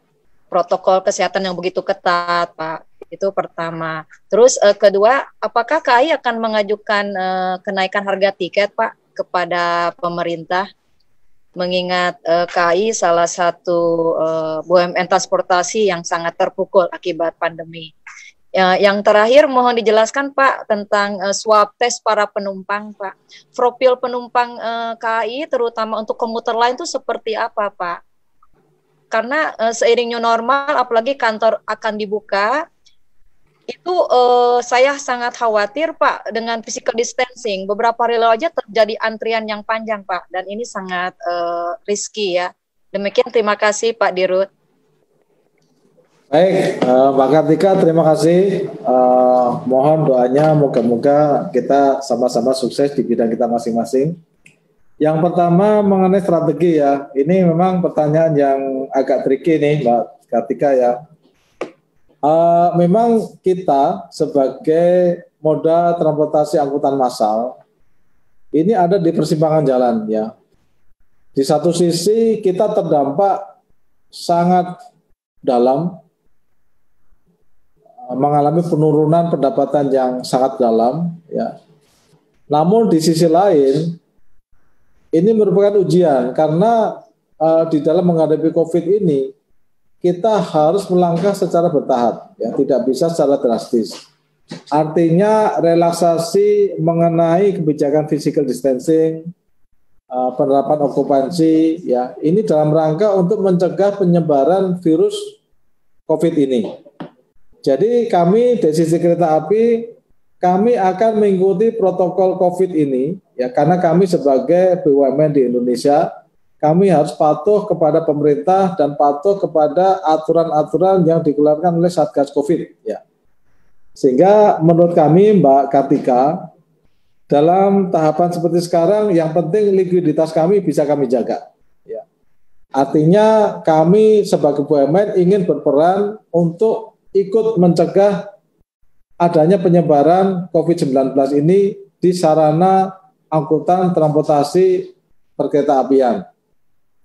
protokol kesehatan yang begitu ketat, Pak. Itu pertama. Terus kedua, apakah KAI akan mengajukan kenaikan harga tiket, Pak, kepada pemerintah? Mengingat KAI salah satu BUMN transportasi yang sangat terpukul akibat pandemi. Yang terakhir mohon dijelaskan Pak tentang swab test para penumpang Pak. Profil penumpang KAI terutama untuk komuter lain itu seperti apa Pak? Karena seiring new normal apalagi kantor akan dibuka, itu saya sangat khawatir Pak dengan physical distancing. Beberapa hari lalu aja terjadi antrian yang panjang Pak dan ini sangat risky ya. Demikian terima kasih Pak Dirut. Baik, Mbak Kartika, terima kasih. Mohon doanya, moga-moga kita sama-sama sukses di bidang kita masing-masing. Yang pertama mengenai strategi ya, ini memang pertanyaan yang agak tricky nih, Mbak Kartika ya. Memang kita sebagai moda transportasi angkutan massal ini ada di persimpangan jalan ya. Di satu sisi kita terdampak sangat dalam, mengalami penurunan pendapatan yang sangat dalam ya. Namun di sisi lain ini merupakan ujian karena di dalam menghadapi COVID ini kita harus melangkah secara bertahap, ya, tidak bisa secara drastis. Artinya relaksasi mengenai kebijakan physical distancing, penerapan okupansi, ya, ini dalam rangka untuk mencegah penyebaran virus COVID ini. Jadi kami dari sisi kereta api, kami akan mengikuti protokol COVID ini, ya, karena kami sebagai BUMN di Indonesia, kami harus patuh kepada pemerintah dan patuh kepada aturan-aturan yang dikeluarkan oleh Satgas COVID, ya. Sehingga menurut kami, Mbak Kartika, dalam tahapan seperti sekarang, yang penting likuiditas kami bisa kami jaga. Ya. Artinya kami sebagai BUMN ingin berperan untuk ikut mencegah adanya penyebaran COVID-19 ini di sarana angkutan transportasi perkereta-apian.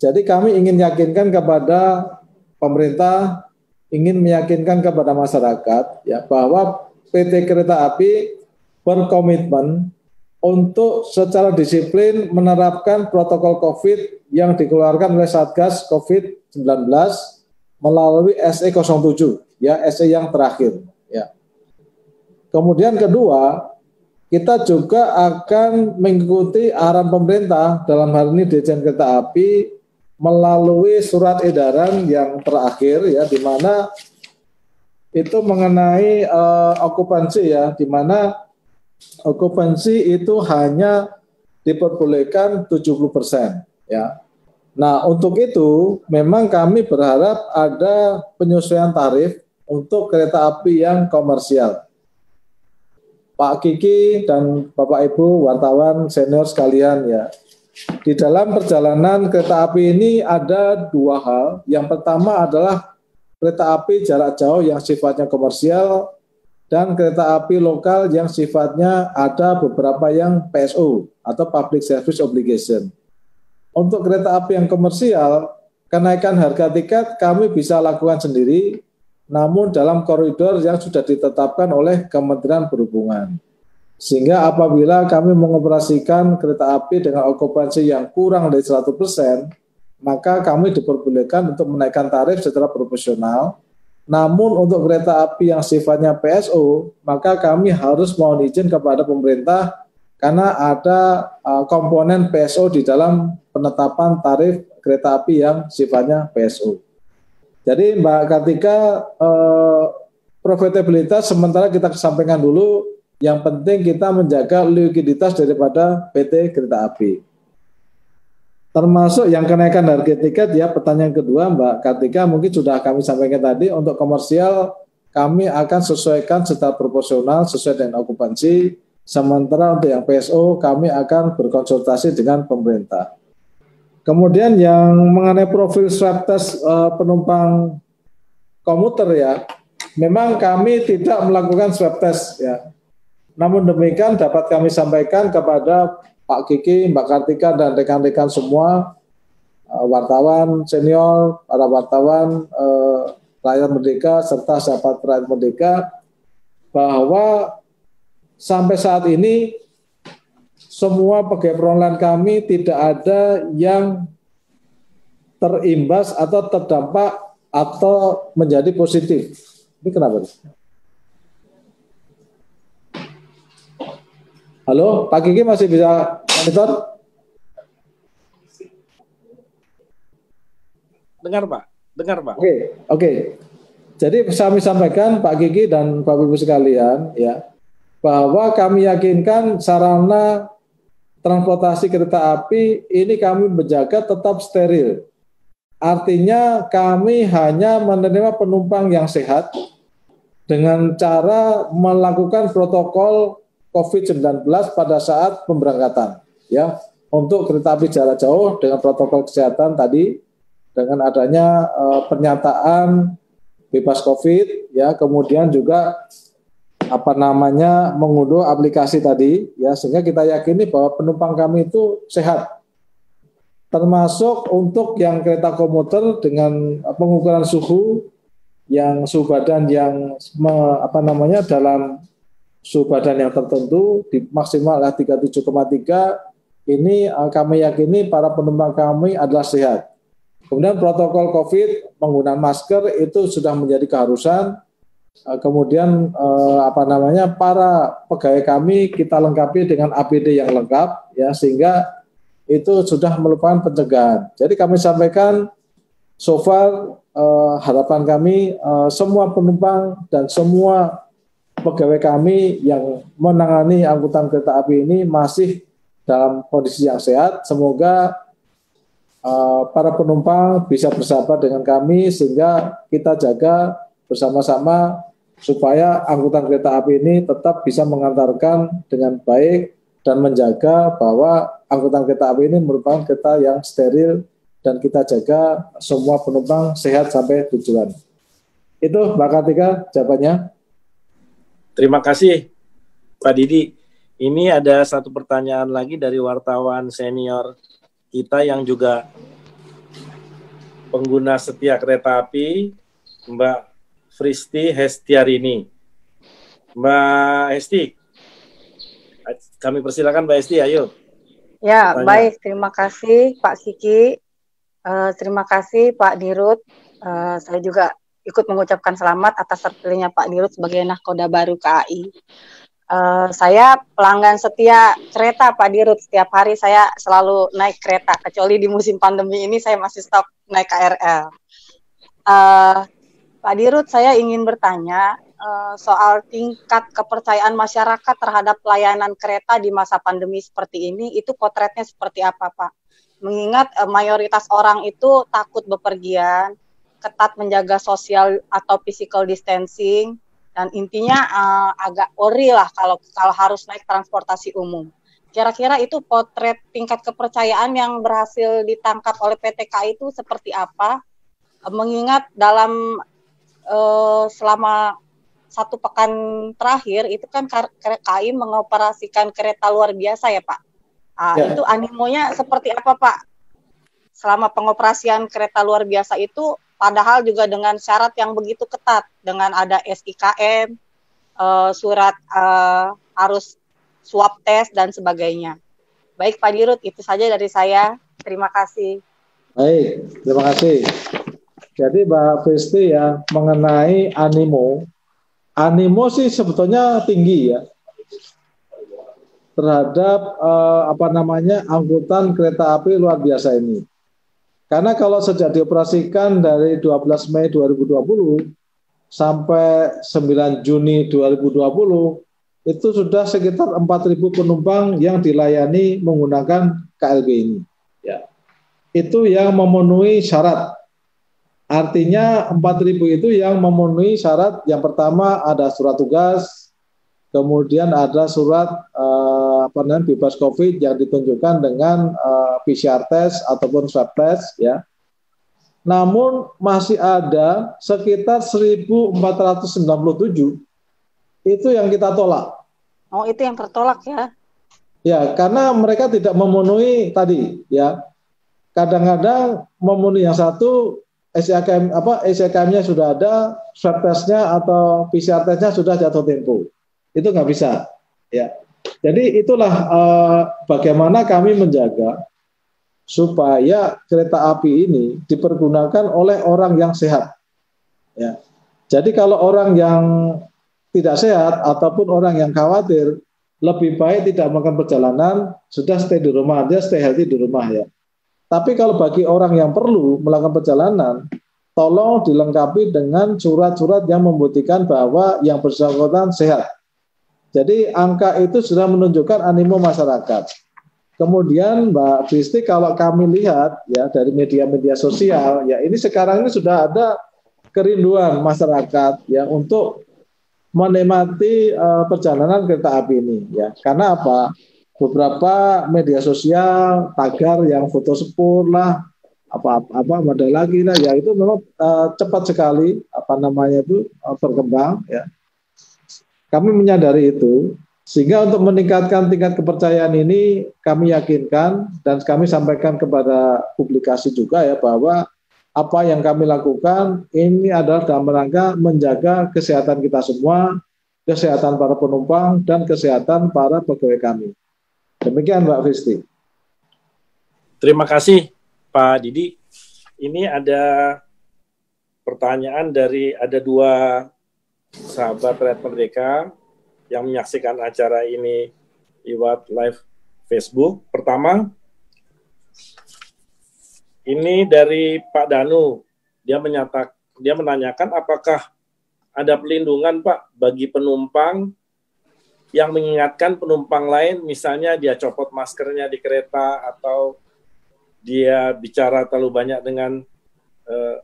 Jadi kami ingin meyakinkan kepada pemerintah, ingin meyakinkan kepada masyarakat, ya, bahwa PT Kereta Api berkomitmen untuk secara disiplin menerapkan protokol COVID yang dikeluarkan oleh Satgas COVID-19 melalui SE 07, ya, SE yang terakhir, ya. Kemudian kedua, kita juga akan mengikuti arahan pemerintah, dalam hal ini Dirjen Kereta Api, melalui surat edaran yang terakhir, ya, di mana itu mengenai okupansi, ya, di mana okupansi itu hanya diperbolehkan 70%, ya. Nah, untuk itu memang kami berharap ada penyesuaian tarif untuk kereta api yang komersial. Pak Kiki dan Bapak Ibu wartawan senior sekalian, ya. Di dalam perjalanan kereta api ini ada dua hal. Yang pertama adalah kereta api jarak jauh yang sifatnya komersial dan kereta api lokal yang sifatnya ada beberapa yang PSO atau Public Service Obligation. Untuk kereta api yang komersial, kenaikan harga tiket kami bisa lakukan sendiri, namun dalam koridor yang sudah ditetapkan oleh Kementerian Perhubungan. Sehingga apabila kami mengoperasikan kereta api dengan okupansi yang kurang dari 100%, maka kami diperbolehkan untuk menaikkan tarif secara proporsional. Namun untuk kereta api yang sifatnya PSO, maka kami harus mohon izin kepada pemerintah karena ada komponen PSO di dalam penetapan tarif kereta api yang sifatnya PSO. Jadi Mbak Kartika, profitabilitas sementara kita kesampingkan dulu. Yang penting kita menjaga likuiditas daripada PT Kereta Api. Termasuk yang kenaikan harga tiket, ya, pertanyaan kedua Mbak Kartika mungkin sudah kami sampaikan tadi, untuk komersial kami akan sesuaikan secara proporsional sesuai dengan okupansi, sementara untuk yang PSO kami akan berkonsultasi dengan pemerintah. Kemudian yang mengenai profil swab test penumpang komuter, ya, memang kami tidak melakukan swab test, ya. Namun demikian dapat kami sampaikan kepada Pak Kiki, Mbak Kartika, dan rekan-rekan semua, wartawan senior, para wartawan rakyat merdeka, serta sahabat rakyat merdeka, bahwa sampai saat ini semua pegawai online kami tidak ada yang terimbas atau terdampak atau menjadi positif. Ini kenapa? Halo, Pak Kiki masih bisa monitor? Dengar, Pak. Dengar, Pak. Oke. Jadi kami sampaikan Pak Kiki dan Bapak Ibu sekalian, ya, bahwa kami yakinkan sarana transportasi kereta api ini kami menjaga tetap steril. Artinya kami hanya menerima penumpang yang sehat dengan cara melakukan protokol COVID-19 pada saat pemberangkatan, ya, untuk kereta api jarak jauh dengan protokol kesehatan tadi, dengan adanya pernyataan bebas COVID, ya, kemudian juga mengunduh aplikasi tadi, ya, sehingga kita yakini bahwa penumpang kami itu sehat. Termasuk untuk yang kereta komuter dengan pengukuran suhu, yang suhu badan yang dalam suhu badan yang tertentu di maksimal 37,3, ini kami yakini para penumpang kami adalah sehat. Kemudian protokol COVID penggunaan masker itu sudah menjadi keharusan. Kemudian para pegawai kami kita lengkapi dengan APD yang lengkap ya, sehingga itu sudah merupakan pencegahan. Jadi kami sampaikan so far harapan kami semua penumpang dan semua pegawai kami yang menangani angkutan kereta api ini masih dalam kondisi yang sehat. Semoga para penumpang bisa bersahabat dengan kami sehingga kita jaga bersama-sama supaya angkutan kereta api ini tetap bisa mengantarkan dengan baik dan menjaga bahwa angkutan kereta api ini merupakan kereta yang steril dan kita jaga semua penumpang sehat sampai tujuan. Itu Mbak Kartika jawabannya. Terima kasih Pak Didi. Ini ada satu pertanyaan lagi dari wartawan senior kita yang juga pengguna setia kereta api, Mbak Fristi Hestiarini. Mbak Hesti, kami persilakan Mbak Hesti, ayo. Ya, baik. Terima kasih Pak Kiki. Terima kasih Pak Dirut. Saya juga ikut mengucapkan selamat atas terpilihnya Pak Dirut sebagai nahkoda baru KAI. Saya pelanggan setia kereta Pak Dirut. Setiap hari saya selalu naik kereta, kecuali di musim pandemi ini saya masih stop naik KRL. Pak Dirut, saya ingin bertanya soal tingkat kepercayaan masyarakat terhadap pelayanan kereta di masa pandemi seperti ini, itu potretnya seperti apa Pak? Mengingat mayoritas orang itu takut bepergian, ketat menjaga social atau physical distancing, dan intinya agak worry lah kalau harus naik transportasi umum. Kira-kira itu potret tingkat kepercayaan yang berhasil ditangkap oleh PT KAI itu seperti apa? Mengingat dalam selama 1 pekan terakhir itu kan KAI mengoperasikan kereta luar biasa ya Pak. Itu animonya seperti apa Pak? Selama pengoperasian kereta luar biasa itu, padahal juga dengan syarat yang begitu ketat, dengan ada SIKM, surat harus swab test dan sebagainya. Baik Pak Dirut, itu saja dari saya. Terima kasih. Baik, terima kasih. Jadi Mbak Fristi ya, mengenai animo sih sebetulnya tinggi ya terhadap angkutan kereta api luar biasa ini. Karena kalau sejak dioperasikan dari 12 Mei 2020 sampai 9 Juni 2020 itu sudah sekitar 4.000 penumpang yang dilayani menggunakan KLB ini. Ya. Itu yang memenuhi syarat. Artinya 4.000 itu yang memenuhi syarat. Yang pertama ada surat tugas, kemudian ada surat bebas COVID yang ditunjukkan dengan PCR test ataupun swab test ya. Namun masih ada sekitar 1.497 itu yang kita tolak. Oh, itu yang tertolak ya? Ya, karena mereka tidak memenuhi tadi ya. Kadang-kadang memenuhi yang satu SIKM-nya sudah ada, swab testnya atau PCR testnya sudah jatuh tempo. Itu nggak bisa ya. Jadi itulah bagaimana kami menjaga supaya kereta api ini dipergunakan oleh orang yang sehat. Ya. Jadi kalau orang yang tidak sehat ataupun orang yang khawatir, lebih baik tidak melakukan perjalanan, sudah stay di rumah, dia stay healthy di rumah ya. Tapi kalau bagi orang yang perlu melakukan perjalanan, tolong dilengkapi dengan surat-surat yang membuktikan bahwa yang bersangkutan sehat. Jadi angka itu sudah menunjukkan animo masyarakat. Kemudian Mbak Fristi, kalau kami lihat ya dari media-media sosial, ya ini sekarang ini sudah ada kerinduan masyarakat ya untuk menikmati perjalanan kereta api ini ya. Karena apa? Beberapa media sosial tagar yang foto sepur lah, apa ada lagi lah ya, itu memang cepat sekali berkembang ya. Kami menyadari itu. Sehingga untuk meningkatkan tingkat kepercayaan ini kami yakinkan dan kami sampaikan kepada publikasi juga ya bahwa apa yang kami lakukan ini adalah dalam rangka menjaga kesehatan kita semua, kesehatan para penumpang dan kesehatan para pegawai kami. Demikian Mbak Fristi. Terima kasih Pak Didi. Ini ada pertanyaan dari ada 2 sahabat Rakyat Merdeka yang menyaksikan acara ini lewat live Facebook. Pertama, ini dari Pak Danu. Dia menanyakan apakah ada pelindungan Pak bagi penumpang yang mengingatkan penumpang lain, misalnya dia copot maskernya di kereta atau dia bicara terlalu banyak dengan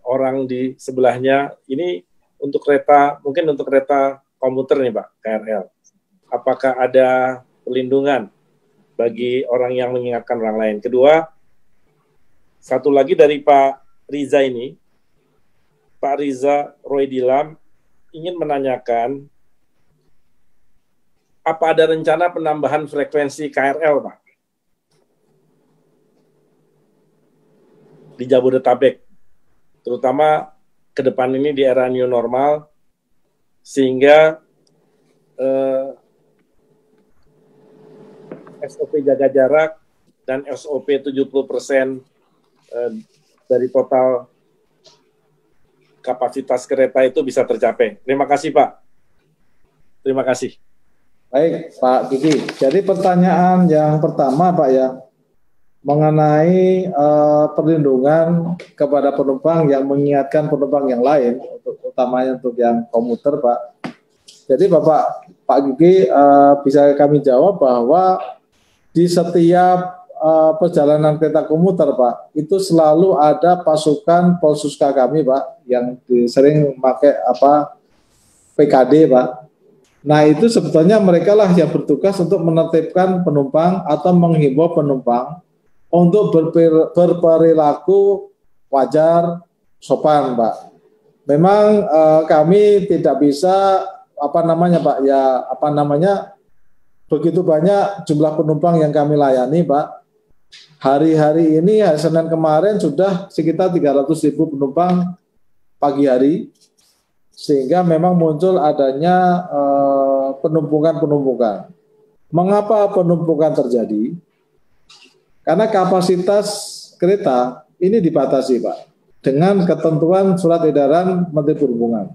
orang di sebelahnya. Ini untuk kereta, mungkin untuk kereta komuter nih Pak, KRL. Apakah ada pelindungan bagi orang yang mengingatkan orang lain? Kedua, satu lagi dari Pak Riza ini, Pak Riza Roy Dilam ingin menanyakan, apa ada rencana penambahan frekuensi KRL Pak di Jabodetabek, terutama ke depan ini di era new normal, sehingga SOP jaga jarak dan SOP 70% dari total kapasitas kereta itu bisa tercapai. Terima kasih Pak. Terima kasih. Baik Pak Kiki. Jadi pertanyaan yang pertama Pak ya, mengenai perlindungan kepada penumpang yang mengingatkan penumpang yang lain, utamanya untuk yang komuter Pak. Jadi Pak Gigi bisa kami jawab bahwa di setiap perjalanan kereta komuter Pak, itu selalu ada pasukan Polsuska kami Pak, yang sering memakai PKD Pak. Nah itu sebetulnya mereka lah yang bertugas untuk menertibkan penumpang atau menghimbau penumpang untuk berperilaku wajar, sopan, Pak. Memang kami tidak bisa begitu banyak jumlah penumpang yang kami layani, Pak. Hari-hari ini Senin kemarin sudah sekitar 300.000 penumpang pagi hari, sehingga memang muncul adanya penumpukan. Mengapa penumpukan terjadi? Karena kapasitas kereta ini dibatasi, Pak, dengan ketentuan surat edaran Menteri Perhubungan.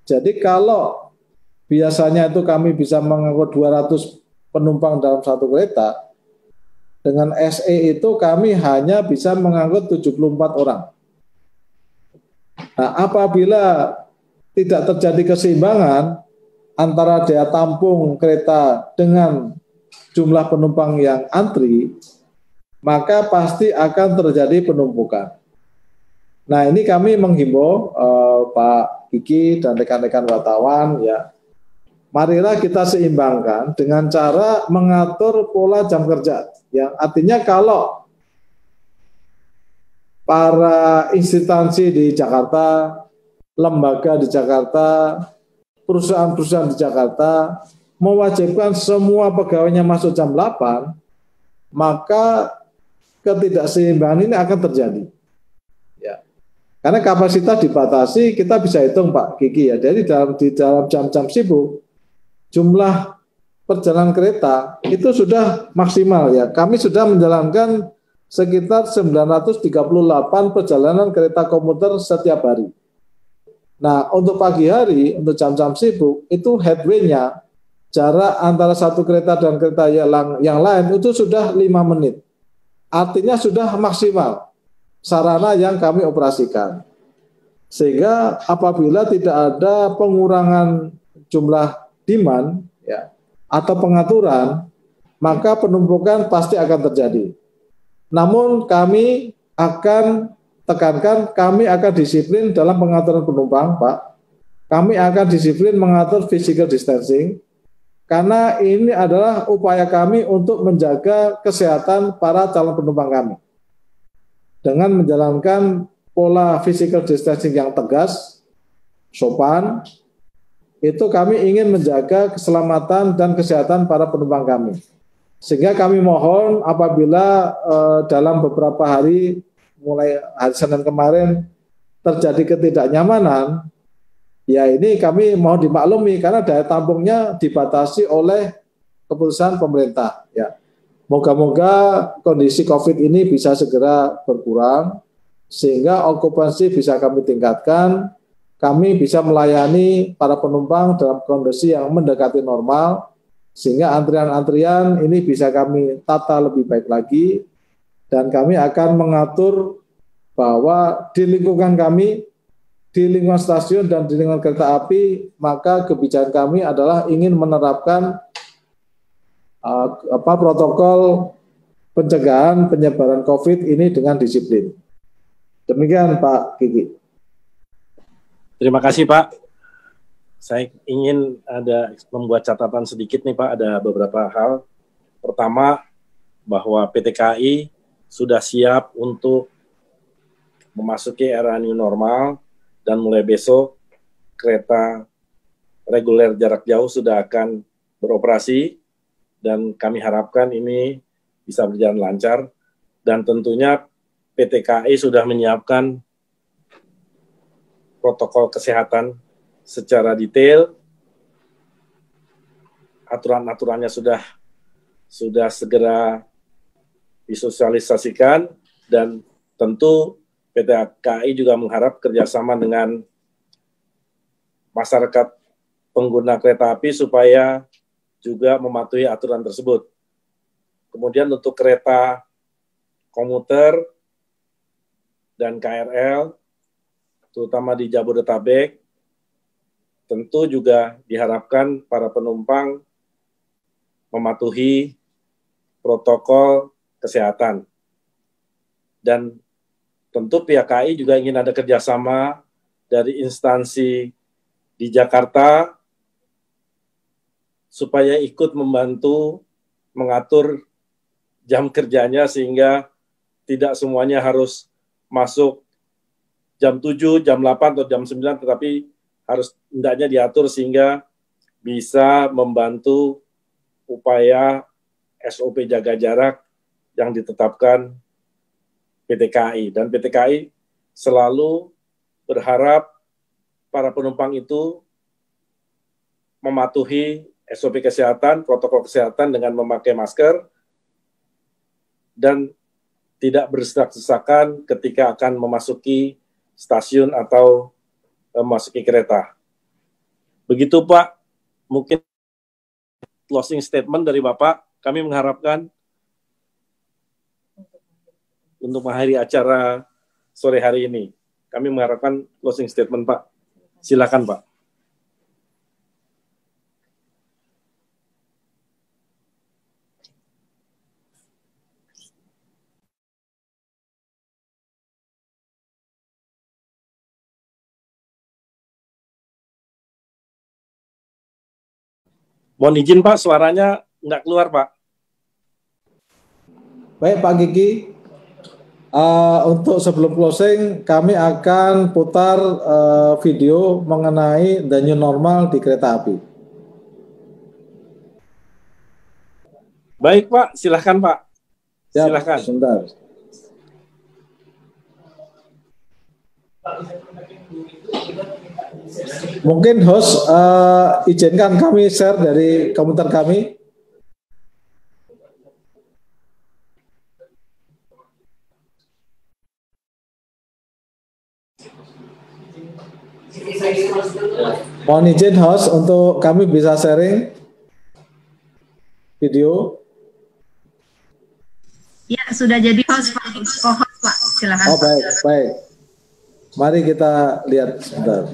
Jadi kalau biasanya itu kami bisa mengangkut 200 penumpang dalam satu kereta, dengan SE itu kami hanya bisa mengangkut 74 orang. Nah, apabila tidak terjadi keseimbangan antara daya tampung kereta dengan jumlah penumpang yang antri, maka pasti akan terjadi penumpukan. Nah, ini kami menghimbau Pak Kiki dan rekan-rekan wartawan, ya, marilah kita seimbangkan dengan cara mengatur pola jam kerja. Yang artinya kalau para instansi di Jakarta, lembaga di Jakarta, perusahaan-perusahaan di Jakarta mewajibkan semua pegawainya masuk jam 8, maka ketidakseimbangan ini akan terjadi. Ya. Karena kapasitas dibatasi, kita bisa hitung Pak Kiki ya. Jadi di dalam jam-jam sibuk, jumlah perjalanan kereta itu sudah maksimal ya. Kami sudah menjalankan sekitar 938 perjalanan kereta komuter setiap hari. Nah, untuk pagi hari, untuk jam-jam sibuk, itu headway-nya, jarak antara satu kereta dan kereta yang lain itu sudah 5 menit. Artinya sudah maksimal sarana yang kami operasikan. Sehingga apabila tidak ada pengurangan jumlah demand ya, atau pengaturan, maka penumpukan pasti akan terjadi. Namun kami akan tekankan, kami akan disiplin dalam pengaturan penumpang, Pak. Kami akan disiplin mengatur physical distancing, karena ini adalah upaya kami untuk menjaga kesehatan para calon penumpang kami. Dengan menjalankan pola physical distancing yang tegas, sopan, itu kami ingin menjaga keselamatan dan kesehatan para penumpang kami. Sehingga kami mohon apabila dalam beberapa hari, mulai hari Senin kemarin, terjadi ketidaknyamanan, ya ini kami mohon dimaklumi karena daya tampungnya dibatasi oleh keputusan pemerintah. Ya, Moga-moga kondisi COVID ini bisa segera berkurang, sehingga okupansi bisa kami tingkatkan, kami bisa melayani para penumpang dalam kondisi yang mendekati normal, sehingga antrian-antrian ini bisa kami tata lebih baik lagi, dan kami akan mengatur bahwa di lingkungan kami, di lingkungan stasiun dan di lingkungan kereta api, maka kebijakan kami adalah ingin menerapkan protokol pencegahan penyebaran COVID ini dengan disiplin. Demikian Pak Kiki. Terima kasih Pak. Saya ingin membuat catatan sedikit nih Pak, ada beberapa hal. Pertama, bahwa PT KAI sudah siap untuk memasuki era new normal, dan mulai besok kereta reguler jarak jauh sudah akan beroperasi, dan kami harapkan ini bisa berjalan lancar, dan tentunya PT KAI sudah menyiapkan protokol kesehatan secara detail, aturan-aturannya sudah segera disosialisasikan, dan tentu PT KAI juga mengharap kerjasama dengan masyarakat pengguna kereta api supaya juga mematuhi aturan tersebut. Kemudian untuk kereta komuter dan KRL, terutama di Jabodetabek, tentu juga diharapkan para penumpang mematuhi protokol kesehatan. Dan tentu pihak KAI juga ingin ada kerjasama dari instansi di Jakarta supaya ikut membantu mengatur jam kerjanya sehingga tidak semuanya harus masuk jam 7, jam 8, atau jam 9, tetapi harus hendaknya diatur sehingga bisa membantu upaya SOP jaga jarak yang ditetapkan PT KAI. Dan PT KAI selalu berharap para penumpang itu mematuhi SOP kesehatan, protokol kesehatan dengan memakai masker, dan tidak berdesak-desakan ketika akan memasuki stasiun atau memasuki kereta. Begitu Pak, mungkin closing statement dari Bapak. Kami mengharapkan untuk mengakhiri acara sore hari ini. Kami mengharapkan closing statement Pak. Silakan Pak. Mohon izin Pak, suaranya nggak keluar Pak. Baik Pak Kiki, untuk sebelum closing kami akan putar video mengenai the new normal di kereta api. Baik Pak, silahkan Pak. Silahkan. Sebentar. Mungkin host izinkan kami share dari komentar kami. Mohon izin host untuk kami bisa sharing video. Ya, sudah jadi host Pak. Co-host Pak, silakan. Oh baik, baik. Mari kita lihat sebentar.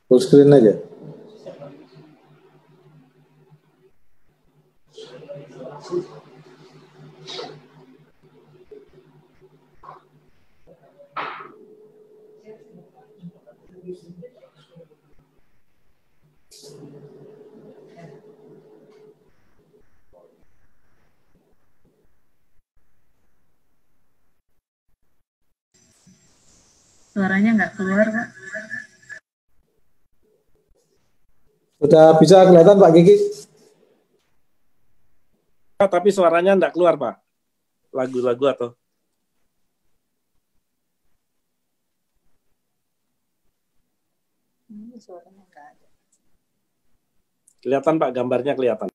Full screen aja. Suaranya nggak keluar, Pak. Sudah bisa kelihatan Pak Kiki? tapi suaranya enggak keluar, Pak. Lagu-lagu atau suaranya enggak ada. Kelihatan, Pak, gambarnya kelihatan.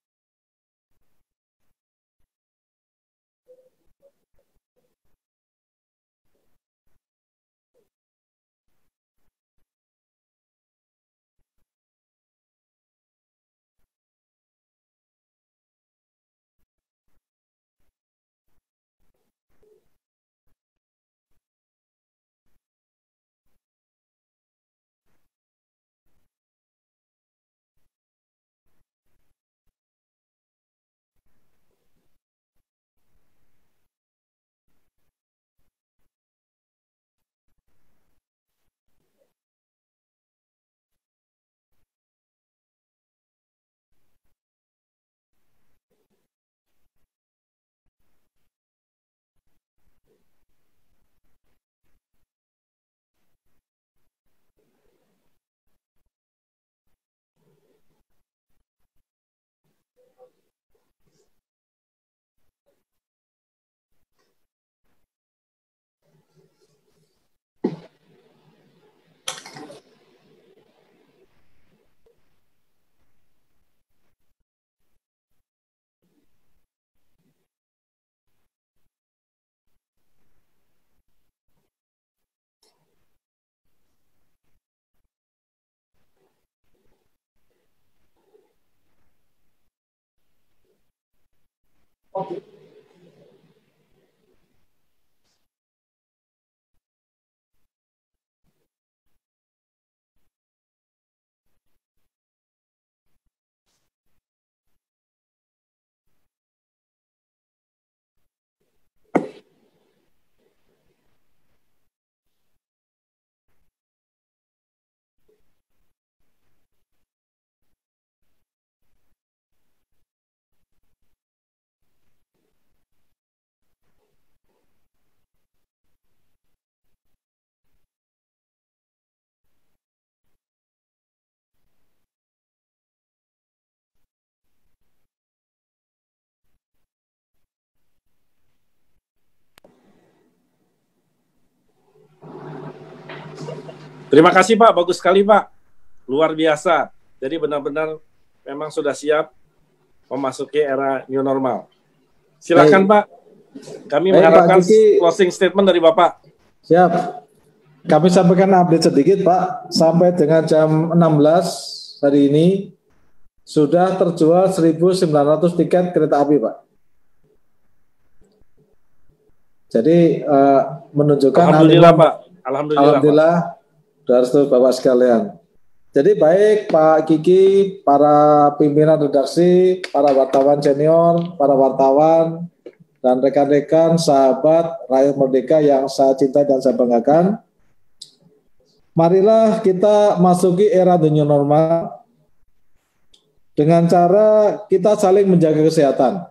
Terima kasih, Pak. Bagus sekali, Pak. Luar biasa. Jadi benar-benar memang sudah siap memasuki era new normal. Silakan, Pak. Kami mengharapkan closing statement dari Bapak. Siap. Kami sampaikan update sedikit, Pak. Sampai dengan jam 16 hari ini sudah terjual 1.900 tiket kereta api, Pak. Jadi menunjukkan Alhamdulillah, Pak. Alhamdulillah. Saudara Bapak sekalian. Jadi baik Pak Kiki, para pimpinan redaksi, para wartawan senior, para wartawan, dan rekan-rekan, sahabat, rakyat merdeka yang saya cintai dan saya banggakan. Marilah kita masuki era the new normal dengan cara kita saling menjaga kesehatan.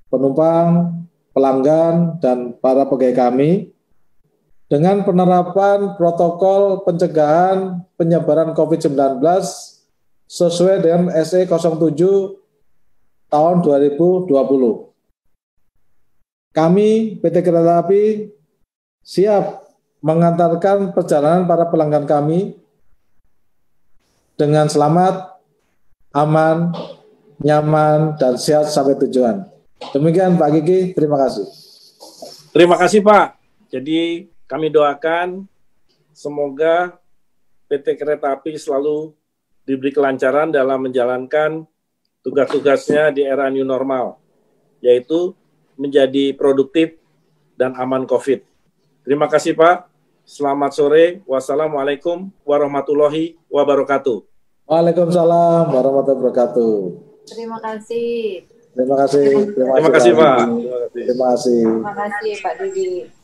Penumpang, pelanggan, dan para pegawai kami, dengan penerapan protokol pencegahan penyebaran COVID-19 sesuai dengan SE 07 tahun 2020. Kami PT Kereta Api siap mengantarkan perjalanan para pelanggan kami dengan selamat, aman, nyaman, dan sehat sampai tujuan. Demikian Pak Kiki, terima kasih. Terima kasih, Pak. Jadi kami doakan semoga PT Kereta Api selalu diberi kelancaran dalam menjalankan tugas-tugasnya di era new normal, yaitu menjadi produktif dan aman COVID. Terima kasih, Pak. Selamat sore. Wassalamualaikum warahmatullahi wabarakatuh. Waalaikumsalam warahmatullahi wabarakatuh. Terima kasih. Terima kasih. Terima kasih, Pak. Terima kasih. Terima kasih, Pak Didi.